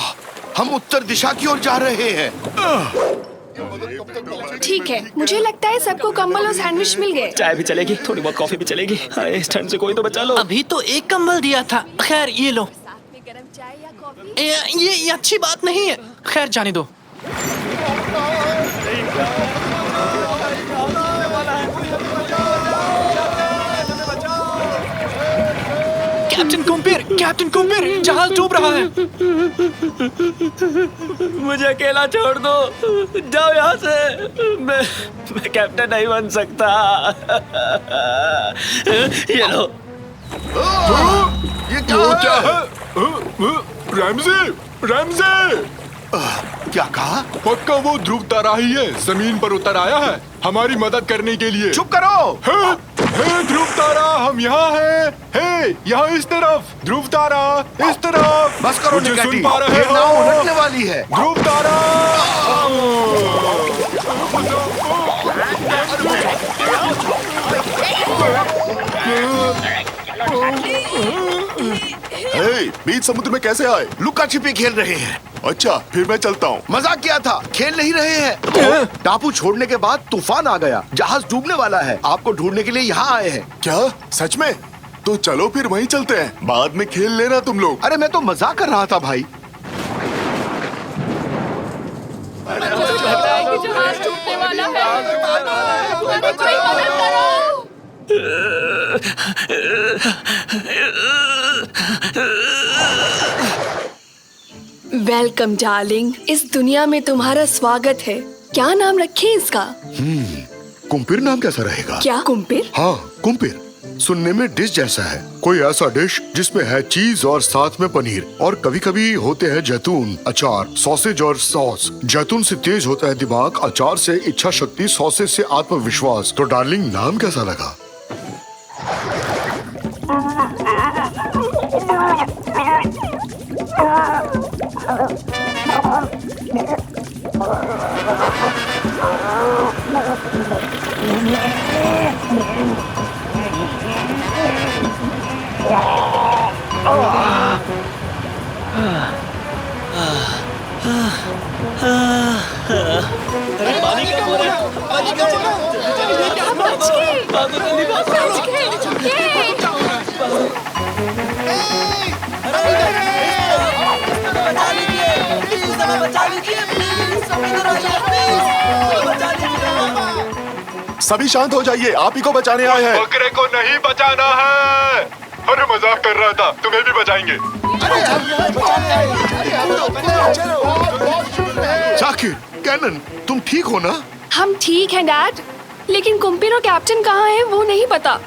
हम उत्तर दिशा की ओर जा रहे हैं। ठीक है, मुझे लगता है सबको कंबल और सैंडविच मिल गए। चाय भी चलेगी, थोड़ी बहुत कॉफी भी चलेगी। हाय, इस ठंड से कोई तो बचा लो। अभी तो एक कंबल दिया था। खैर, ये लो। ये अच्छी बात नहीं है। खैर, जाने दो। कैप्टन कुम्पीर, जहाज डूब रहा है। मुझे अकेला छोड़ दो, जाओ यहाँ से। मैं कैप्टन नहीं बन सकता। ये लो। ये क्या है? Ramsay, Ramsay! क्या कहा? पक्का वो ध्रुव तारा ही है, जमीन पर उतर आया है हमारी मदद करने के लिए। चुप करो। हे ध्रुव तारा, हम यहाँ हैं। हे, यहाँ इस तरफ। ध्रुव तारा, इस तरफ। बस करो मुझे निकैटी, सुन पा रहे ये हो? नाव उलटने वाली है। ध्रुव तारा। हे, बीच समुद्र में कैसे आए? लुका छिपी खेल रहे हैं। अच्छा, फिर मैं चलता हूँ। मजाक किया था, खेल नहीं रहे हैं। टापू छोड़ने के बाद तूफान आ गया, जहाज डूबने वाला है। आपको ढूंढने के लिए यहाँ आए हैं। क्या सच में? तो चलो फिर वहीं चलते हैं, बाद में खेल लेना तुम लोग। अरे मैं तो मजाक कर रहा था भाई। जहाज टूटने वाला है। कोई मदद करो। वेलकम डार्लिंग, इस दुनिया में तुम्हारा स्वागत है। क्या नाम रखें इसका? कुम्पिर नाम कैसा रहेगा? क्या कुम्पिर? हाँ कुम्पिर, सुनने में डिश जैसा है। कोई ऐसा डिश जिसमें है चीज और साथ में पनीर, और कभी कभी होते हैं जैतून, अचार, सॉसेज और सॉस। जैतून से तेज होता है दिमाग, अचार से इच्छा शक्ति, सॉसेज से आत्मविश्वास। तो डार्लिंग, नाम कैसा लगा? सभी शांत हो जाइए, आप ही को बचाने आए हैं। बकरे को नहीं बचाना है। अरे मजाक कर रहा था, तुम्हें भी बचाएंगे। जाकिर, कैनन, तुम ठीक हो ना? हम ठीक हैं डैड, लेकिन कुम्पिर और कैप्टन कहाँ हैं वो नहीं पता।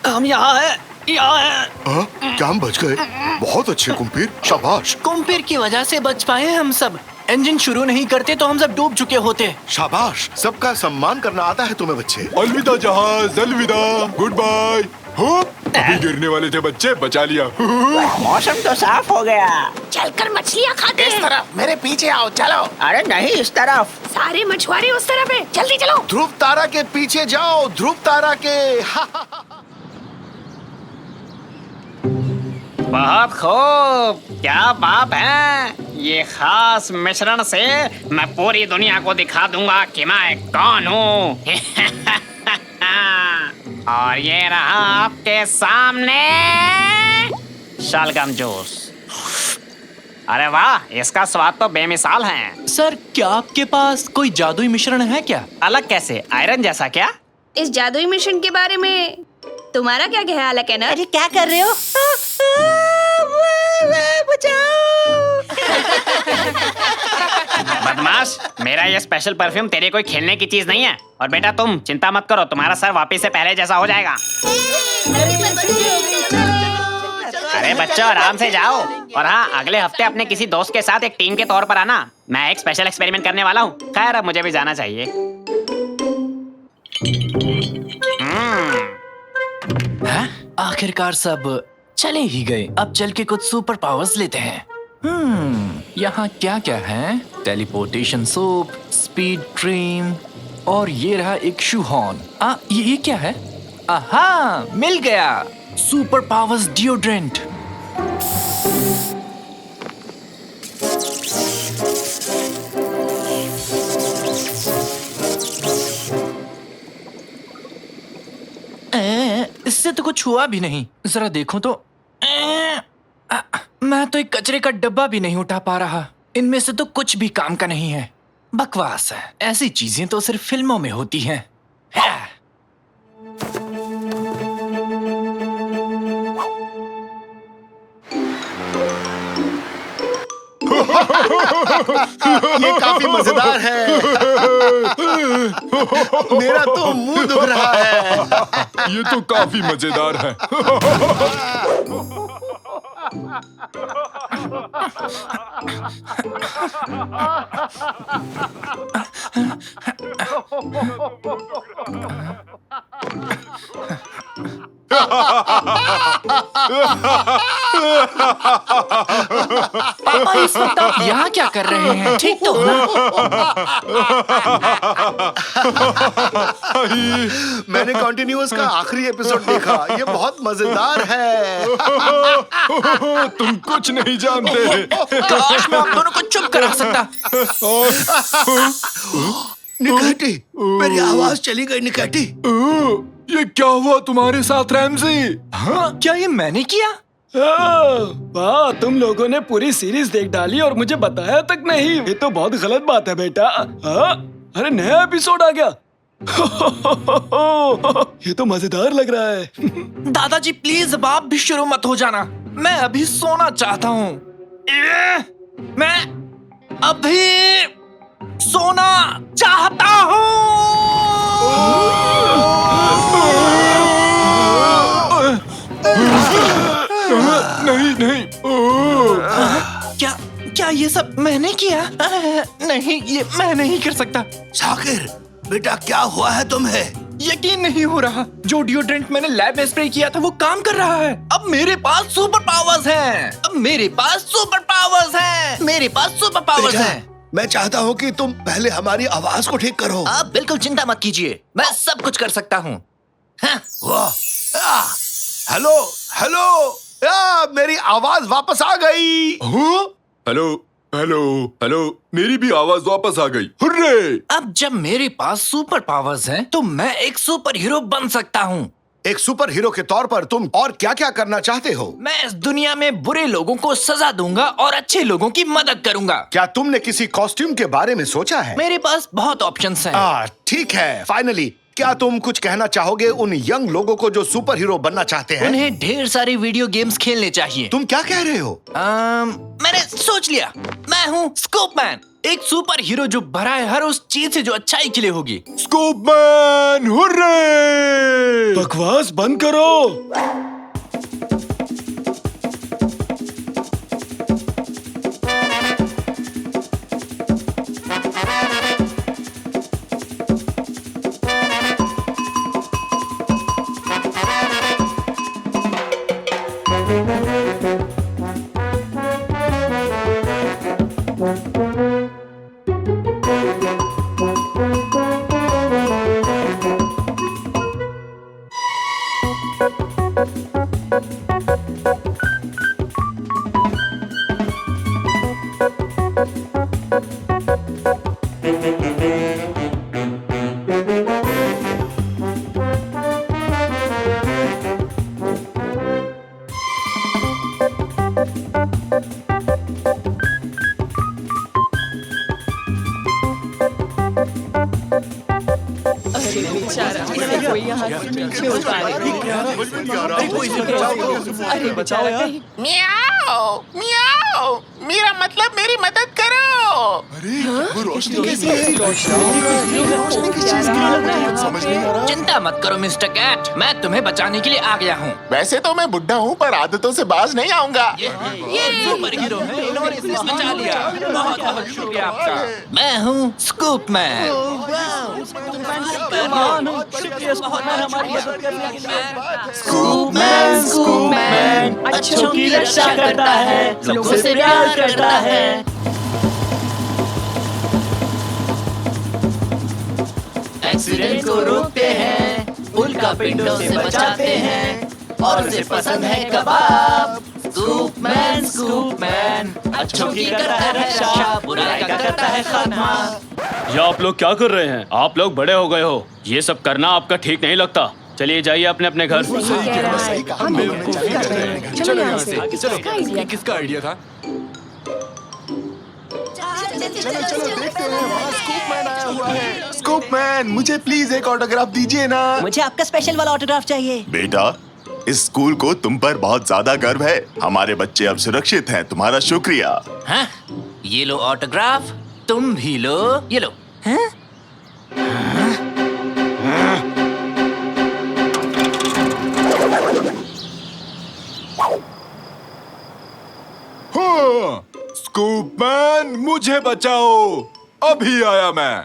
हम यहाँ हैं। क्या हम बच गए? बहुत अच्छे कुम्पिर, शाबाश। कुम्पिर की वजह से बच पाए हम सब। इंजन शुरू नहीं करते तो हम सब डूब चुके होते। शाबाश, सबका सम्मान करना आता है तुम्हें बच्चे। अलविदा जहाज, अलविदा, गुड बाय। अभी गिरने वाले थे बच्चे, बचा लिया। मौसम तो साफ हो गया। चलकर मछलियाँ खाते हैं। इस तरफ, मेरे पीछे आओ, चलो। अरे नहीं, इस तरफ। सारे मछुआरे उस तरफ हैं, जल्दी चलो। ध्रुव तारा के पीछे जाओ, ध्रुव तारा के। बहुत खूब, क्या बात है। ये खास मिश्रण से मैं पूरी दुनिया को दिखा दूंगा कि मैं कौन हूँ। और ये रहा आपके सामने शलगम जूस। अरे वाह, इसका स्वाद तो बेमिसाल है। सर, क्या आपके पास कोई जादुई मिश्रण है क्या? अलग कैसे? आयरन जैसा क्या? इस जादुई मिशन के बारे में तुम्हारा क्या ख्याल है कैनन? अरे क्या कर रहे हो? बदमाश, मेरा ये स्पेशल परफ्यूम तेरे कोई खेलने की चीज नहीं है। और बेटा तुम चिंता मत करो, तुम्हारा सर वापिस से पहले जैसा हो जाएगा। अरे बच्चों, आराम से जाओ। और हाँ, अगले हफ्ते अपने किसी दोस्त के साथ एक टीम के तौर पर आना। मैं एक स्पेशल एक्सपेरिमेंट करने वाला हूँ। खैर, अब मुझे भी जाना चाहिए। आखिरकार सब चले ही गए। अब चल के कुछ सुपर पावर्स लेते हैं। यहाँ क्या क्या है? टेलीपोर्टेशन सोप, स्पीड ड्रीम, और ये रहा एक शू हॉर्न। ये क्या है? आहा, मिल गया। Super powers deodorant. इससे तो कुछ हुआ भी नहीं। जरा देखो तो। मैं तो एक कचरे का डब्बा भी नहीं उठा पा रहा। इनमें से तो कुछ भी काम का नहीं है। बकवास है। ऐसी चीजें तो सिर्फ फिल्मों में होती हैं। ये काफी मजेदार है। मेरा तो मुंह दुख रहा है। ये तो काफी मजेदार है। पापा इस वक्त आप यहाँ क्या कर रहे हैं? ठीक तो हो ना? मैंने कॉन्टिन्यूअस का आखिरी एपिसोड देखा, ये बहुत मजेदार है। तुम कुछ नहीं जानते। काश मैं आप दोनों को चुप करा सकता। निकैटी, मेरी आवाज चली गई निकैटी। ये क्या हुआ तुम्हारे साथ रैमजी? हाँ, क्या ये मैंने किया? वाह, तुम लोगों ने पूरी सीरीज देख डाली और मुझे बताया तक नहीं। ये तो बहुत गलत बात है बेटा। हाँ? अरे नया एपिसोड आ गया। ये तो मजेदार लग रहा है। दादाजी प्लीज अब आप भी शुरू मत हो जाना। मैं अभी सोना चाहता हूँ। मैं अभी सोना चाहता हूँ। नहीं नहीं। क्या क्या ये सब मैंने किया? नहीं, ये मैं नहीं कर सकता। शाकिर बेटा, क्या हुआ है तुम्हें? यकीन नहीं हो रहा, जो डिओड्रेंट मैंने लैब में स्प्रे किया था वो काम कर रहा है। अब मेरे पास सुपर पावर्स हैं। अब मेरे पास सुपर पावर्स हैं। मेरे पास सुपर पावर्स हैं। मैं चाहता हूँ कि तुम पहले हमारी आवाज को ठीक करो। आप बिल्कुल चिंता मत कीजिए, मैं सब कुछ कर सकता हूँ। वाह! हेलो हेलो, मेरी आवाज वापस आ गई। हेलो हेलो हेलो, मेरी भी आवाज वापस आ गई। हुर्रे! अब जब मेरे पास सुपर पावर्स हैं, तो मैं एक सुपर हीरो बन सकता हूँ। एक सुपर हीरो के तौर पर तुम और क्या क्या करना चाहते हो? मैं इस दुनिया में बुरे लोगों को सजा दूंगा और अच्छे लोगों की मदद करूंगा। क्या तुमने किसी कॉस्ट्यूम के बारे में सोचा है? मेरे पास बहुत ऑप्शंस हैं। ठीक है। फाइनली, क्या तुम कुछ कहना चाहोगे उन यंग लोगों को जो सुपर हीरो बनना चाहते हैं? उन्हें ढेर सारी वीडियो गेम्स खेलने चाहिए। तुम क्या कह रहे हो? मैंने सोच लिया, मैं हूँ स्कूपमैन, एक सुपर हीरो जो भरा है हर उस चीज से जो अच्छाई के लिए होगी। स्कूपमैन, हुर्रे! बकवास बंद करो। अरे बचाओ यार। मियाओ मियाओ, मेरा मतलब मेरी मदद करो। वो रोशनी चिंता मत करो मिस्टर कैट, मैं तुम्हें बचाने के लिए आ गया हूँ। वैसे तो मैं बुढ़ा हूँ, पर आदतों से बाज नहीं आऊंगा। ये सुपर हीरो है, इन्होंने इसे बचा लिया। बहुत बहुत शुक्रिया आपका। मैं हूँ स्कूपमैन। स्कूपमैन स्कूपमैन अच्छों की रक्षा करता है, लोगों से प्यार करता है। एक्सीडेंट को रोकते हैं, उल्का पिंडों से बचाते हैं, और उसे पसंद है कबाब। स्कूपमैन स्कूपमैन अच्छों की करता है रक्षा, बुराई का करता है खात्मा। ये आप लोग क्या कर रहे हैं? आप लोग बड़े हो गए हो, ये सब करना आपका ठीक नहीं लगता। चलिए जाइए अपने अपने घर। चलो यहाँ से। चलो, किसका आइडिया था? स्कूपमैन, मुझे प्लीज एक ऑटोग्राफ दीजिए ना। मुझे आपका स्पेशल वाला ऑटोग्राफ चाहिए। बेटा, इस स्कूल को तुम पर बहुत ज्यादा गर्व है। हमारे बच्चे अब सुरक्षित हैं, तुम्हारा शुक्रिया। हाँ? ये लो ऑटोग्राफ, तुम भी लो, ये लो। हाँ? स्कूपमैन, मुझे बचाओ, अभी आया मैं।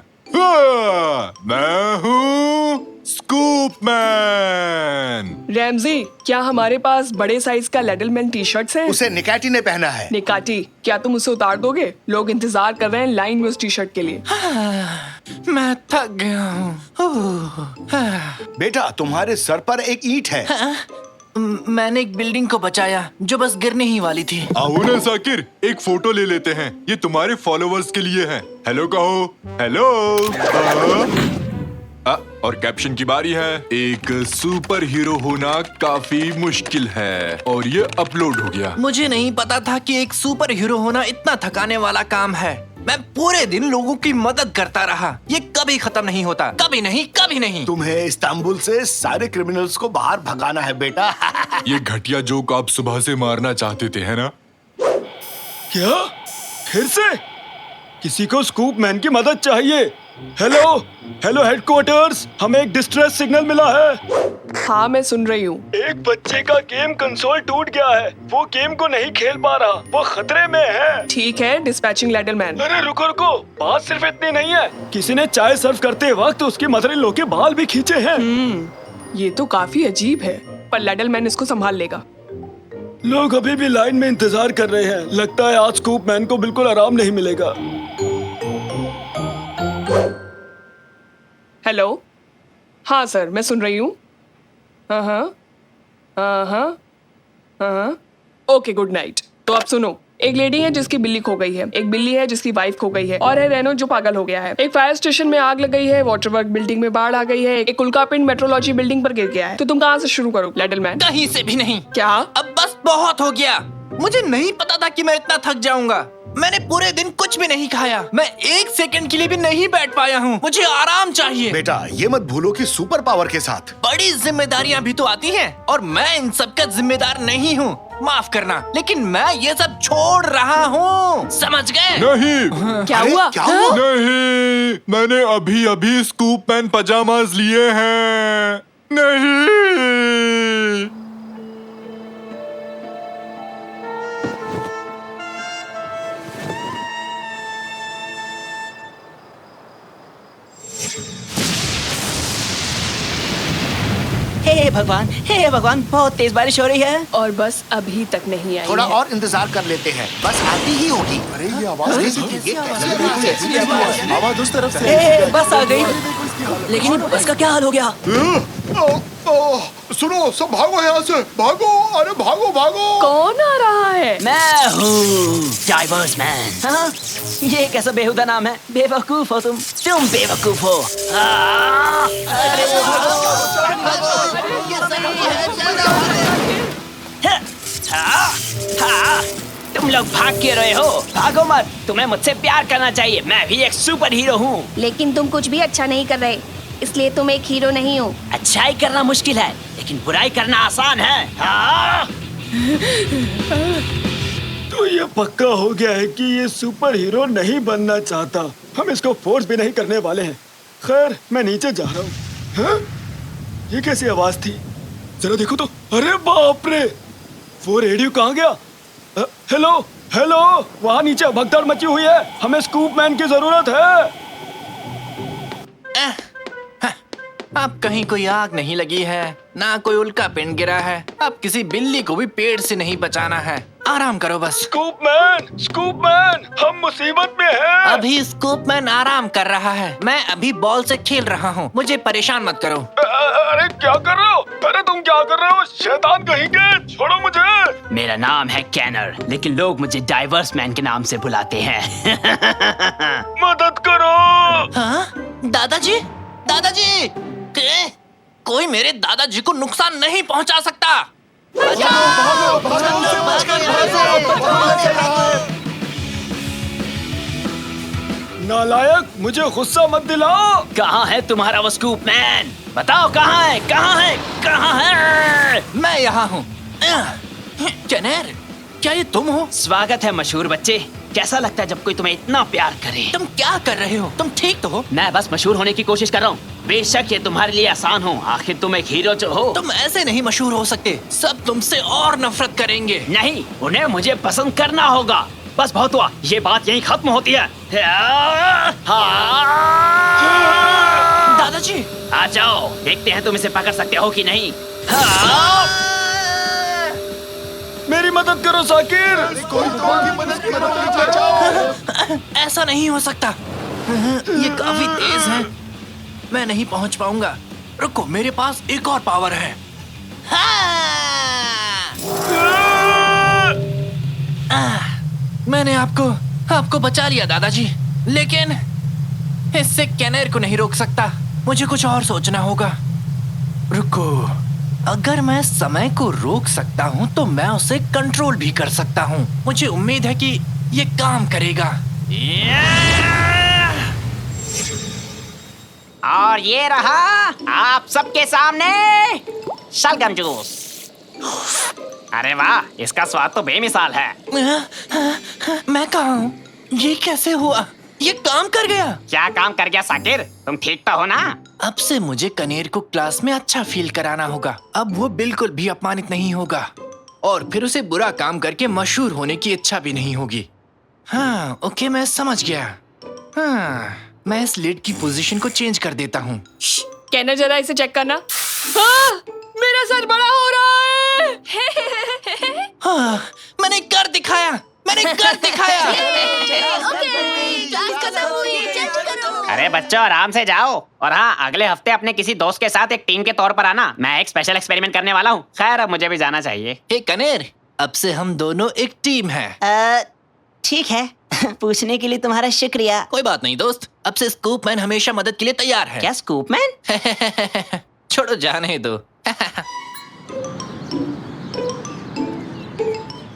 मैं हूँ स्कूप मैन। रैमजी, क्या हमारे पास बड़े साइज का लेडलमैन टी शर्ट्स हैं? उसे निकाटी ने पहना है। निकाटी, क्या तुम उसे उतार दोगे? लोग इंतजार कर रहे हैं लाइन में उस टी शर्ट के लिए। मैं थक गया हूँ। बेटा, तुम्हारे सर पर एक ईंट है। मैंने एक बिल्डिंग को बचाया जो बस गिरने ही वाली थी। आओ ना साकिर, एक फोटो ले लेते हैं। ये तुम्हारे फॉलोवर्स के लिए है। हेलो कहो। हेलो। और कैप्शन की बारी है। एक सुपर हीरो होना काफी मुश्किल है और ये अपलोड हो गया। मुझे नहीं पता था कि एक सुपर हीरो होना इतना थकाने वाला काम है। मैं पूरे दिन लोगों की मदद करता रहा। ये कभी खत्म नहीं होता, कभी नहीं, कभी नहीं। तुम्हें इस्तांबुल से सारे क्रिमिनल्स को बाहर भगाना है बेटा। ये घटिया जोक आप सुबह से मारना चाहते थे, है ना? क्या? फिर से? किसी को स्कूप मैन की मदद चाहिए। हेलो हेडक्वार्टर्स, हमें एक डिस्ट्रेस सिग्नल मिला है। हाँ, मैं सुन रही हूँ। एक बच्चे का गेम कंसोल टूट गया है। वो गेम को नहीं खेल पा रहा, वो खतरे में है। ठीक है, डिस्पैचिंग लेडलमैन। अरे रुको, बात सिर्फ इतनी नहीं है। किसी ने चाय सर्व करते वक्त उसकी मदर इन लॉ के बाल भी खींचे हैं। ये तो काफी अजीब है, पर लेडलमैन इसको संभाल लेगा। लोग अभी भी लाइन में इंतजार कर रहे हैं। लगता है आज स्कूप मैन को बिल्कुल आराम नहीं मिलेगा। हेलो, हाँ सर, मैं सुन रही हूँ। हाँ। Okay, good night. तो अब सुनो, एक लेडी है जिसकी बिल्ली खो गई है, एक बिल्ली है जिसकी वाइफ खो गई है, और है रेनो जो पागल हो गया है। एक फायर स्टेशन में आग लग गई है, वाटर वर्क बिल्डिंग में बाढ़ आ गई है, एक उल्कापिंड मेट्रोलॉजी बिल्डिंग पर गिर गया है। तो तुम कहाँ से शुरू करो लेडलमैन? कहीं से भी नहीं। क्या? अब बस बहुत हो गया। मुझे नहीं पता था कि मैं इतना थक जाऊंगा। मैंने पूरे दिन कुछ भी नहीं खाया। मैं एक सेकंड के लिए भी नहीं बैठ पाया हूँ। मुझे आराम चाहिए। बेटा, ये मत भूलो कि सुपर पावर के साथ बड़ी जिम्मेदारियाँ भी तो आती हैं, और मैं इन सब का जिम्मेदार नहीं हूँ। माफ करना, लेकिन मैं ये सब छोड़ रहा हूँ। समझ गए? नहीं। क्या हुआ? नहीं, मैंने अभी स्कूप मैन पजामाज लिए हैं। नहीं। हे भगवान, बहुत तेज बारिश हो रही है। और बस अभी तक नहीं आई थोड़ा है। और इंतजार कर लेते हैं, बस आती ही होगी। अरे ये आवाज आवाज उस तरफ से। बस आ गई, लेकिन बस का क्या हाल हो गया? सुनो, सब भागो यहाँ से, भागो। अरे भागो। कौन आ रहा है? मैं हूँ डाइवर्स मैन। हाँ? ये कैसा बेहुदा नाम है? बेवकूफ हो तुम बेवकूफ हो। तुम लोग भाग के रहे हो। भागो मत, तुम्हें मुझसे प्यार करना चाहिए। मैं भी एक सुपर हीरो हूँ। लेकिन तुम कुछ भी अच्छा नहीं कर रहे, इसलिए तुम एक हीरो नहीं हो। अच्छाई करना मुश्किल है, लेकिन बुराई करना आसान है। तो ये पक्का हो गया है कि ये सुपर हीरो नहीं बनना चाहता। हम इसको फोर्स भी नहीं करने वाले हैं। खैर, मैं नीचे जा रहा हूँ। हाँ? ये कैसी आवाज थी? जरा देखो तो। अरे बाप रे, वो रेडियो कहाँ गया? हेलो, वहाँ नीचे भगदड़ मची हुई है। हमें स्कूप मैन की जरूरत है। अब कहीं कोई आग नहीं लगी है, ना कोई उल्का पिंड गिरा है। अब किसी बिल्ली को भी पेड़ से नहीं बचाना है। आराम करो बस। स्कूप मैन, हम मुसीबत में हैं। अभी स्कूप मैन आराम कर रहा है। मैं अभी बॉल से खेल रहा हूँ। मुझे परेशान मत करो। अरे क्या कर रहे हो? अरे तुम क्या कर रहे हो? शैतान कहेंगे, छोड़ो मुझे। मेरा नाम है कैनर, लेकिन लोग मुझे डाइवर्स मैन के नाम से बुलाते हैं। मदद करो। हाँ? दादाजी, कोई मेरे दादाजी को नुकसान नहीं पहुंचा सकता। नालायक, मुझे गुस्सा मत दिलाओ। कहाँ है तुम्हारा वो स्कूप मैन? बताओ कहाँ है? मैं यहाँ हूँ। कैनर, क्या ये तुम हो? स्वागत है मशहूर बच्चे। कैसा लगता है जब कोई तुम्हें इतना प्यार करे? तुम क्या कर रहे हो? तुम ठीक तो हो? मैं बस मशहूर होने की कोशिश कर रहा हूँ। बेशक ये तुम्हारे लिए आसान हो, आखिर तुम एक हीरो जो हो। तुम ऐसे नहीं मशहूर हो सकते। सब तुमसे और नफरत करेंगे। नहीं, उन्हें मुझे पसंद करना होगा। बस बहुत हुआ, ये बात यहीं खत्म होती है। दादाजी। आ जाओ, देखते हैं तुम इसे पकड़ सकते हो कि नहीं। मेरी मदद करो साकिर। ऐसा नहीं हो सकता, ये काफी तेज है, मैं नहीं पहुंच पाऊंगा। रुको, मेरे पास एक और पावर है। मैंने आपको बचा लिया दादाजी, लेकिन इससे कैनेर को नहीं रोक सकता। मुझे कुछ और सोचना होगा। रुको, अगर मैं समय को रोक सकता हूँ तो मैं उसे कंट्रोल भी कर सकता हूँ। मुझे उम्मीद है कि ये काम करेगा। और ये रहा आप सबके सामने शलगम जूस। अरे वाह, इसका स्वाद तो बेमिसाल है। मैं कहाँ हूँ? ये कैसे हुआ? ये काम कर गया। क्या काम कर गया साकिर? तुम ठीक तो हो ना? अब से मुझे कनेर को क्लास में अच्छा फील कराना होगा। अब वो बिल्कुल भी अपमानित नहीं होगा और फिर उसे बुरा काम करके मशहूर होने की इच्छा भी नहीं होगी। हाँ, ओके, मैं समझ गया। हाँ, मैं इस लिड की पोजीशन को चेंज कर देता हूँ। कैनर, जरा इसे चेक करना। मेरा सर बड़ा हो रहा है। हाँ, मैंने कर दिखाया, मैंने कर दिखाया। अरे बच्चों, आराम से जाओ। और हाँ, अगले हफ्ते अपने किसी दोस्त के साथ एक टीम के तौर पर आना। मैं एक स्पेशल एक्सपेरिमेंट करने वाला हूँ। खैर, अब मुझे भी जाना चाहिए। हे कनेर, अब से हम दोनों एक टीम हैं। ठीक है। पूछने के लिए तुम्हारा शुक्रिया। कोई बात नहीं दोस्त, अब से स्कूप मैन हमेशा मदद के लिए तैयार है। क्या स्कूप मैन? छोड़ो, जाने दो।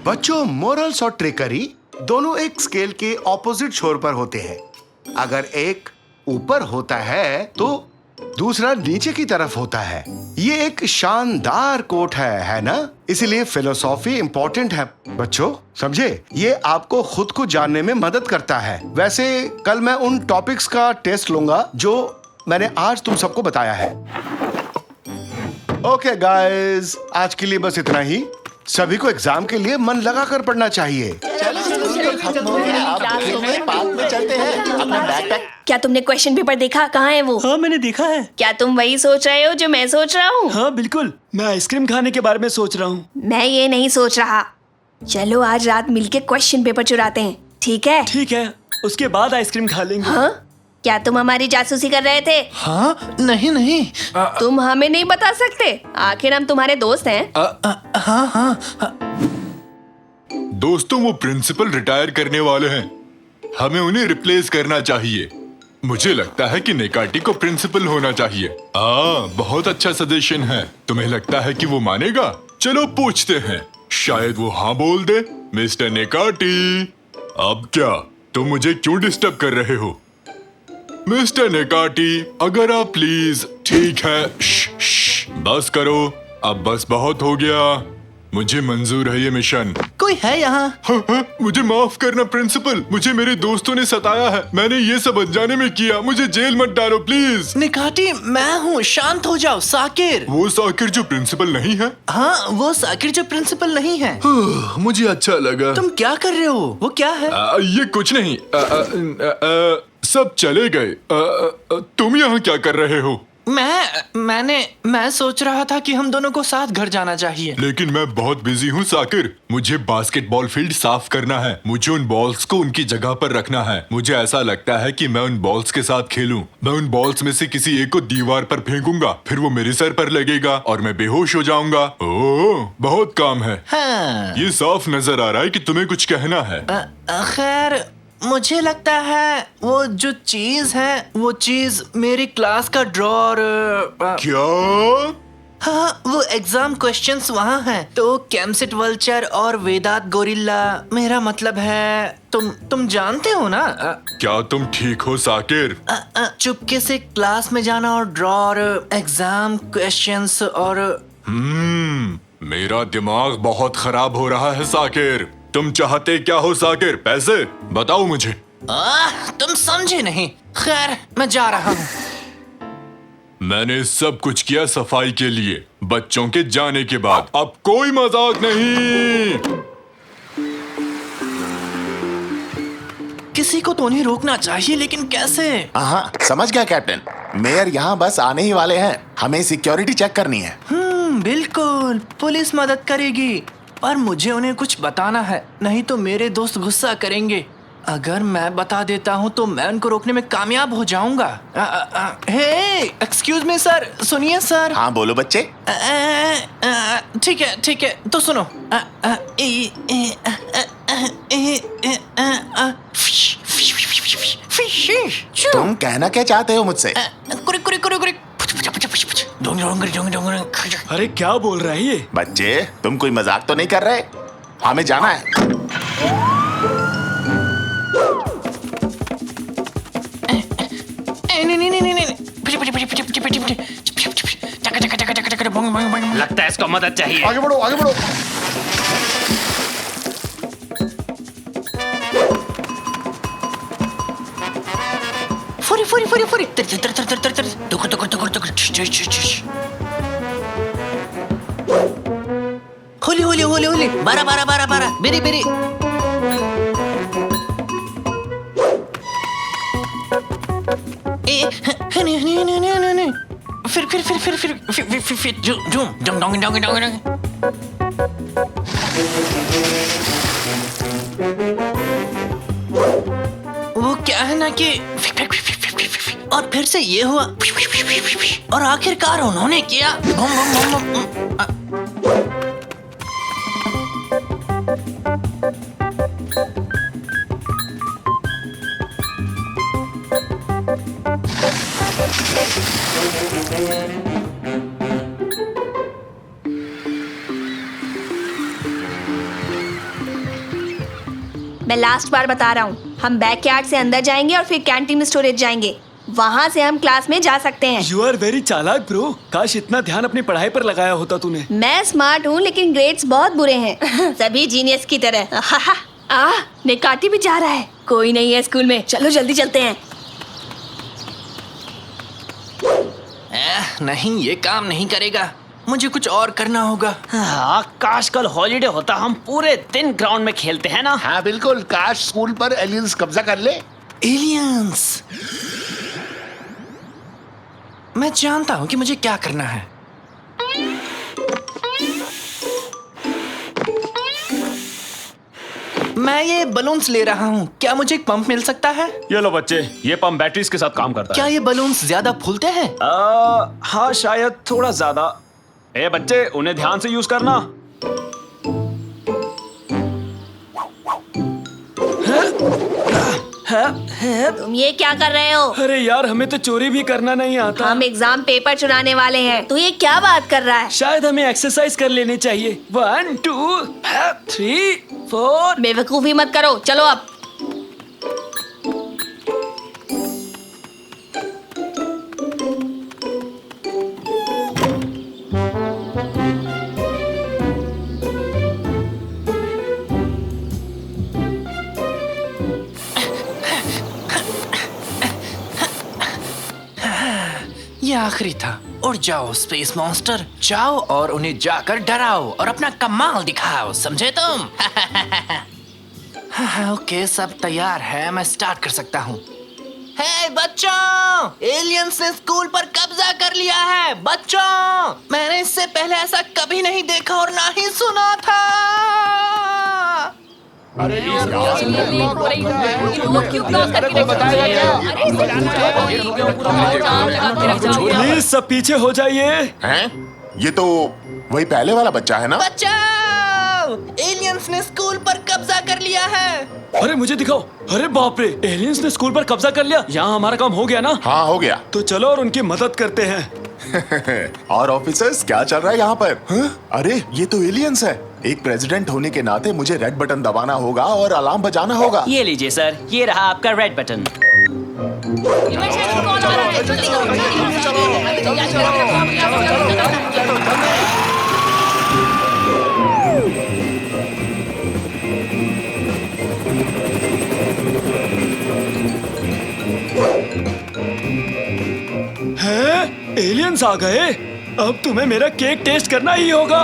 बच्चों, मोरल्स और ट्रिकरी दोनों एक स्केल के ऑपोजिट छोर पर होते हैं। अगर एक ऊपर होता है तो दूसरा नीचे की तरफ होता है। ये एक शानदार कोट है ना? इसीलिए फिलोसॉफी इंपॉर्टेंट है बच्चों, समझे? ये आपको खुद को जानने में मदद करता है। वैसे कल मैं उन टॉपिक्स का टेस्ट लूंगा जो मैंने आज तुम सबको बताया है। ओके गाइस, आज के लिए बस इतना ही। सभी को एग्जाम के लिए मन लगाकर पढ़ना चाहिए। क्या तुमने क्वेश्चन पेपर देखा? कहाँ है वो? हाँ, मैंने देखा है। क्या तुम वही सोच रहे हो जो मैं सोच रहा हूँ? हाँ बिल्कुल, मैं आइसक्रीम खाने के बारे में सोच रहा हूँ। मैं ये नहीं सोच रहा। चलो आज रात मिलके क्वेश्चन पेपर चुराते हैं, ठीक है? ठीक है, उसके बाद आइसक्रीम खा लेंगे। हाँ? क्या तुम हमारी जासूसी कर रहे थे? हाँ, नहीं। तुम हमें नहीं बता सकते? आखिर हम तुम्हारे दोस्त हैं। हाँ। दोस्तों, वो प्रिंसिपल रिटायर करने वाले हैं, हमें उन्हें रिप्लेस करना चाहिए। मुझे लगता है कि नेकाटी को प्रिंसिपल होना चाहिए। बहुत अच्छा सजेशन है। तुम्हें लगता है कि वो मानेगा? चलो पूछते हैं, शायद वो हाँ बोल दे। मिस्टर नेकाटी, अब क्या? तुम मुझे क्यों डिस्टर्ब कर रहे हो? मिस्टर नेकाटी, अगर आप प्लीज। ठीक है, बस करो, अब बस बहुत हो गया। मुझे मंजूर है ये मिशन। कोई है यहाँ? हाँ, मुझे माफ करना प्रिंसिपल, मुझे मेरे दोस्तों ने सताया है। मैंने ये सब अनजाने में किया, मुझे जेल मत डालो प्लीज। निकाटी, मैं हूँ, शांत हो जाओ। साकिर। वो साकिर जो प्रिंसिपल नहीं है? हाँ, वो साकिर जो प्रिंसिपल नहीं है। मुझे अच्छा लगा। तुम क्या कर रहे हो? वो क्या है? ये कुछ नहीं। सब चले गए। तुम यहाँ क्या कर रहे हो? मैं सोच रहा था कि हम दोनों को साथ घर जाना चाहिए। लेकिन मैं बहुत बिजी हूँ साकिर। मुझे बास्केटबॉल फील्ड साफ करना है। मुझे उन बॉल्स को उनकी जगह पर रखना है। मुझे ऐसा लगता है कि मैं उन बॉल्स के साथ खेलूं। मैं उन बॉल्स में से किसी एक को दीवार पर फेंकूंगा, फिर वो मेरे सर पर लगेगा और मैं बेहोश हो जाऊंगा। ओह, बहुत काम है। हाँ। ये साफ नजर आ रहा है कि तुम्हें कुछ कहना है। खैर, मुझे लगता है वो जो चीज है, वो चीज मेरी क्लास का ड्रॉर। क्या? हाँ, वो एग्जाम क्वेश्चंस वहाँ हैं। तो कैमसेट वल्चर और वेदांत गोरिल्ला, मेरा मतलब है तुम जानते हो ना? क्या तुम ठीक हो साकिर? चुपके से क्लास में जाना और ड्रॉर, एग्जाम क्वेश्चंस और मेरा दिमाग बहुत खराब हो रहा है साकिर। तुम चाहते क्या हो साकिर? पैसे? बताओ मुझे। तुम समझे नहीं। खैर, मैं जा रहा हूँ। मैंने सब कुछ किया सफाई के लिए, बच्चों के जाने के बाद। अब कोई मजाक नहीं। किसी को तो उन्हें रोकना चाहिए, लेकिन कैसे? हाँ, समझ गया कैप्टन। मेयर यहाँ बस आने ही वाले हैं। हमें सिक्योरिटी चेक करनी है। बिल्कुल, पुलिस मदद करेगी, पर मुझे उन्हें कुछ बताना है, नहीं तो मेरे दोस्त गुस्सा करेंगे। अगर मैं बता देता हूँ तो मैं उनको रोकने में कामयाब हो जाऊंगा। हे, एक्सक्यूज मी सर, सुनिए सर। हाँ बोलो बच्चे। ठीक है, तो सुनो। तुम कहना क्या चाहते हो मुझसे? अरे क्या बोल रहा है ये? बच्चे, तुम कोई मजाक तो नहीं कर रहे? हमें जाना है। लगता है इसको मदद चाहिए। आगे बढ़ो, आगे बढ़ो। फुरी होली बारा बेरी फिर वो क्या है ना कि और फिर से ये हुआ और आखिरकार उन्होंने किया। मैं लास्ट बार बता रहा हूँ, हम बैकयार्ड से अंदर जाएंगे और फिर कैंटीन स्टोरेज जाएंगे। वहाँ से हम क्लास में जा सकते हैं। You are very चालाक ब्रो। काश इतना ध्यान अपनी पढ़ाई पर लगाया होता तूने। मैं स्मार्ट हूँ लेकिन ग्रेड्स बहुत बुरे हैं। सभी जीनियस की तरह। नेकाटी भी जा रहा है। कोई नहीं है स्कूल में, चलो जल्दी चलते हैं। नहीं, ये काम नहीं करेगा, मुझे कुछ और करना होगा। काश कल हॉलीडे होता, हम पूरे दिन ग्राउंड में खेलते हैं ना। हाँ बिल्कुल, काश स्कूल पर एलियंस कब्जा कर ले। एलियंस, मैं जानता हूँ कि मुझे क्या करना है। मैं ये बलून्स ले रहा हूँ, क्या मुझे एक पंप मिल सकता है? ये लो बच्चे, ये पंप बैटरीज के साथ काम करता क्या है। ये बलून्स ज्यादा फूलते हैं? हाँ शायद थोड़ा ज्यादा। ए बच्चे, उन्हें ध्यान से यूज करना। तुम ये क्या कर रहे हो? अरे यार, हमें तो चोरी भी करना नहीं आता। हम एग्जाम पेपर चुराने वाले हैं। तू ये क्या बात कर रहा है? शायद हमें एक्सरसाइज कर लेनी चाहिए। 1 2 3 4। बेवकूफी मत करो, चलो अब। ये आखिरी था। उड़ जाओ स्पेस मॉन्स्टर, जाओ और उन्हें जाकर डराओ और अपना कमाल दिखाओ, समझे तुम? ओके, सब तैयार है, मैं स्टार्ट कर सकता हूँ। हे बच्चों, एलियंस ने स्कूल पर कब्जा कर लिया है। बच्चों, मैंने इससे पहले ऐसा कभी नहीं देखा और ना ही सुना था। अरे प्लीज सब पीछे हो जाइए। हैं? ये तो वही पहले वाला बच्चा है ना? बचाओ! एलियंस ने स्कूल पर कब्जा कर लिया है। अरे मुझे दिखाओ। अरे बाप रे, एलियंस ने स्कूल पर कब्जा कर लिया। यहाँ हमारा काम हो गया ना? हाँ हो गया। तो चलो और उनकी मदद करते हैं। और ऑफिसर्स, क्या चल रहा है यहाँ पर? अरे ये तो एलियंस है। एक प्रेसिडेंट होने के नाते मुझे रेड बटन दबाना होगा और अलार्म बजाना होगा। ये लीजिए सर, ये रहा आपका रेड बटन। हैं? एलियंस आ गए। अब तुम्हें मेरा केक टेस्ट करना ही होगा।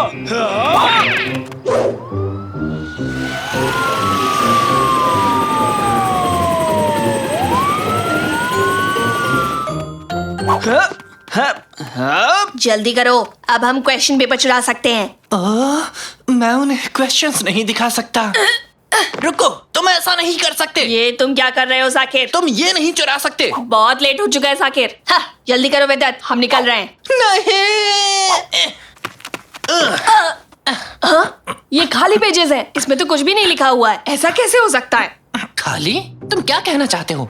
जल्दी करो, अब हम क्वेश्चन पेपर चुरा सकते हैं। मैं उन्हें क्वेश्चंस नहीं दिखा सकता। रुको, तुम ऐसा नहीं कर सकते। ये तुम क्या कर रहे हो साकिर? तुम ये नहीं चुरा सकते। बहुत लेट हो चुका है साकिर। हाँ, जल्दी करो वेदांत, हम निकल रहे हैं। नहीं। हाँ? ये खाली पेजेस हैं, इसमें तो कुछ भी नहीं लिखा हुआ है। ऐसा कैसे हो सकता है? खाली? तुम क्या कहना चाहते हो?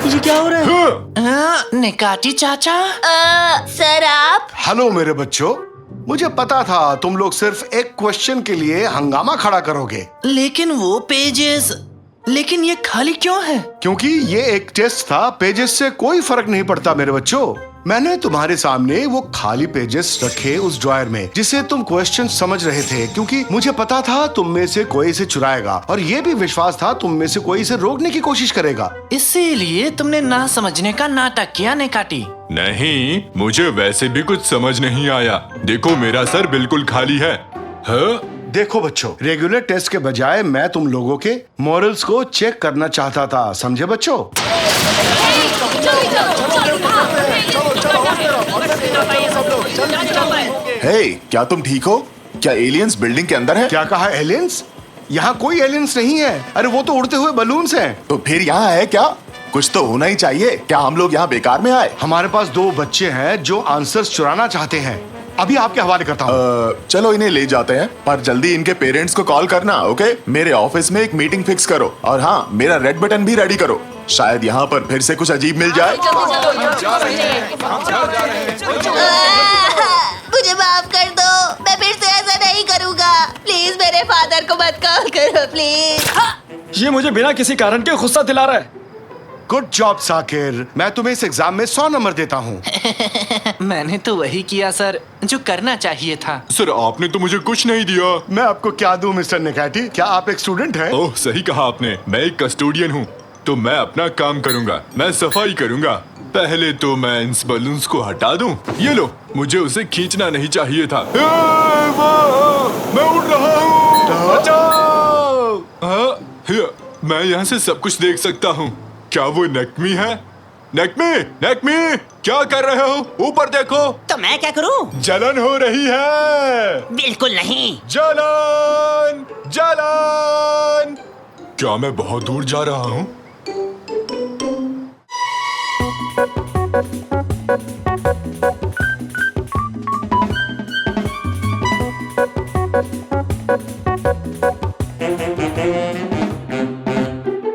ये क्या हो रहा है? निकाटी चाचा। सर आप? हेलो मेरे बच्चों, मुझे पता था तुम लोग सिर्फ एक क्वेश्चन के लिए हंगामा खड़ा करोगे। लेकिन वो पेजेस, लेकिन ये खाली क्यों है? क्योंकि ये एक टेस्ट था, पेजेस से कोई फर्क नहीं पड़ता मेरे बच्चों। मैंने तुम्हारे सामने वो खाली पेजेस रखे उस ड्रॉयर में जिसे तुम क्वेश्चन समझ रहे थे, क्योंकि मुझे पता था तुम में से कोई इसे चुराएगा और ये भी विश्वास था तुम में से कोई इसे रोकने की कोशिश करेगा। इसीलिए तुमने ना समझने का नाटक किया निकाटी। नहीं, मुझे वैसे भी कुछ समझ नहीं आया। देखो मेरा सर बिल्कुल खाली है। हाँ? देखो बच्चों, रेगुलर टेस्ट के बजाय मैं तुम लोगों के मॉरल्स को चेक करना चाहता था, समझे बच्चों? हे, क्या तुम ठीक हो? क्या एलियंस बिल्डिंग के अंदर है? क्या कहा एलियंस? यहाँ कोई एलियंस नहीं है। अरे वो तो उड़ते हुए बलून्स हैं। तो फिर यहाँ है क्या? कुछ तो होना ही चाहिए। क्या हम लोग यहाँ बेकार में आए? हमारे पास 2 बच्चे हैं जो आंसर्स चुराना चाहते हैं। अभी आपके हवाले करता हूँ। चलो इन्हें ले जाते हैं, पर जल्दी इनके पेरेंट्स को कॉल करना, ओके? मेरे ऑफिस में एक मीटिंग फिक्स करो और हाँ, मेरा रेड बटन भी रेडी करो। शायद यहाँ पर फिर से कुछ अजीब मिल जाए। मुझे माफ कर दो, मैं फिर से ऐसा नहीं करूँगा। प्लीज मेरे फादर को मत कॉल करो प्लीज। ये मुझे बिना किसी कारण के गुस्सा दिला रहा है। गुड जॉब साकिर, मैं तुम्हें इस एग्जाम में 100 नंबर देता हूँ। मैंने तो वही किया सर जो करना चाहिए था। सर आपने तो मुझे कुछ नहीं दिया। मैं आपको क्या दूं मिस्टर निकाटी? क्या आप एक स्टूडेंट हैं? ओह सही कहा आपने, मैं एक कस्टोडियन हूँ, तो मैं अपना काम करूँगा। मैं सफाई करूँगा। पहले तो मैं इन बलून्स को हटा दूं। ये लो, मुझे उसे खींचना नहीं चाहिए था। मैं उड़ रहा हूँ, बचाओ। मैं यहाँ से सब कुछ देख सकता हूँ। क्या वो नकमी है? नकमी, नकमी, क्या कर रहे हो? ऊपर देखो। तो मैं क्या करूं? जलन हो रही है। बिल्कुल नहीं। जलन, जलन। क्या मैं बहुत दूर जा रहा हूँ?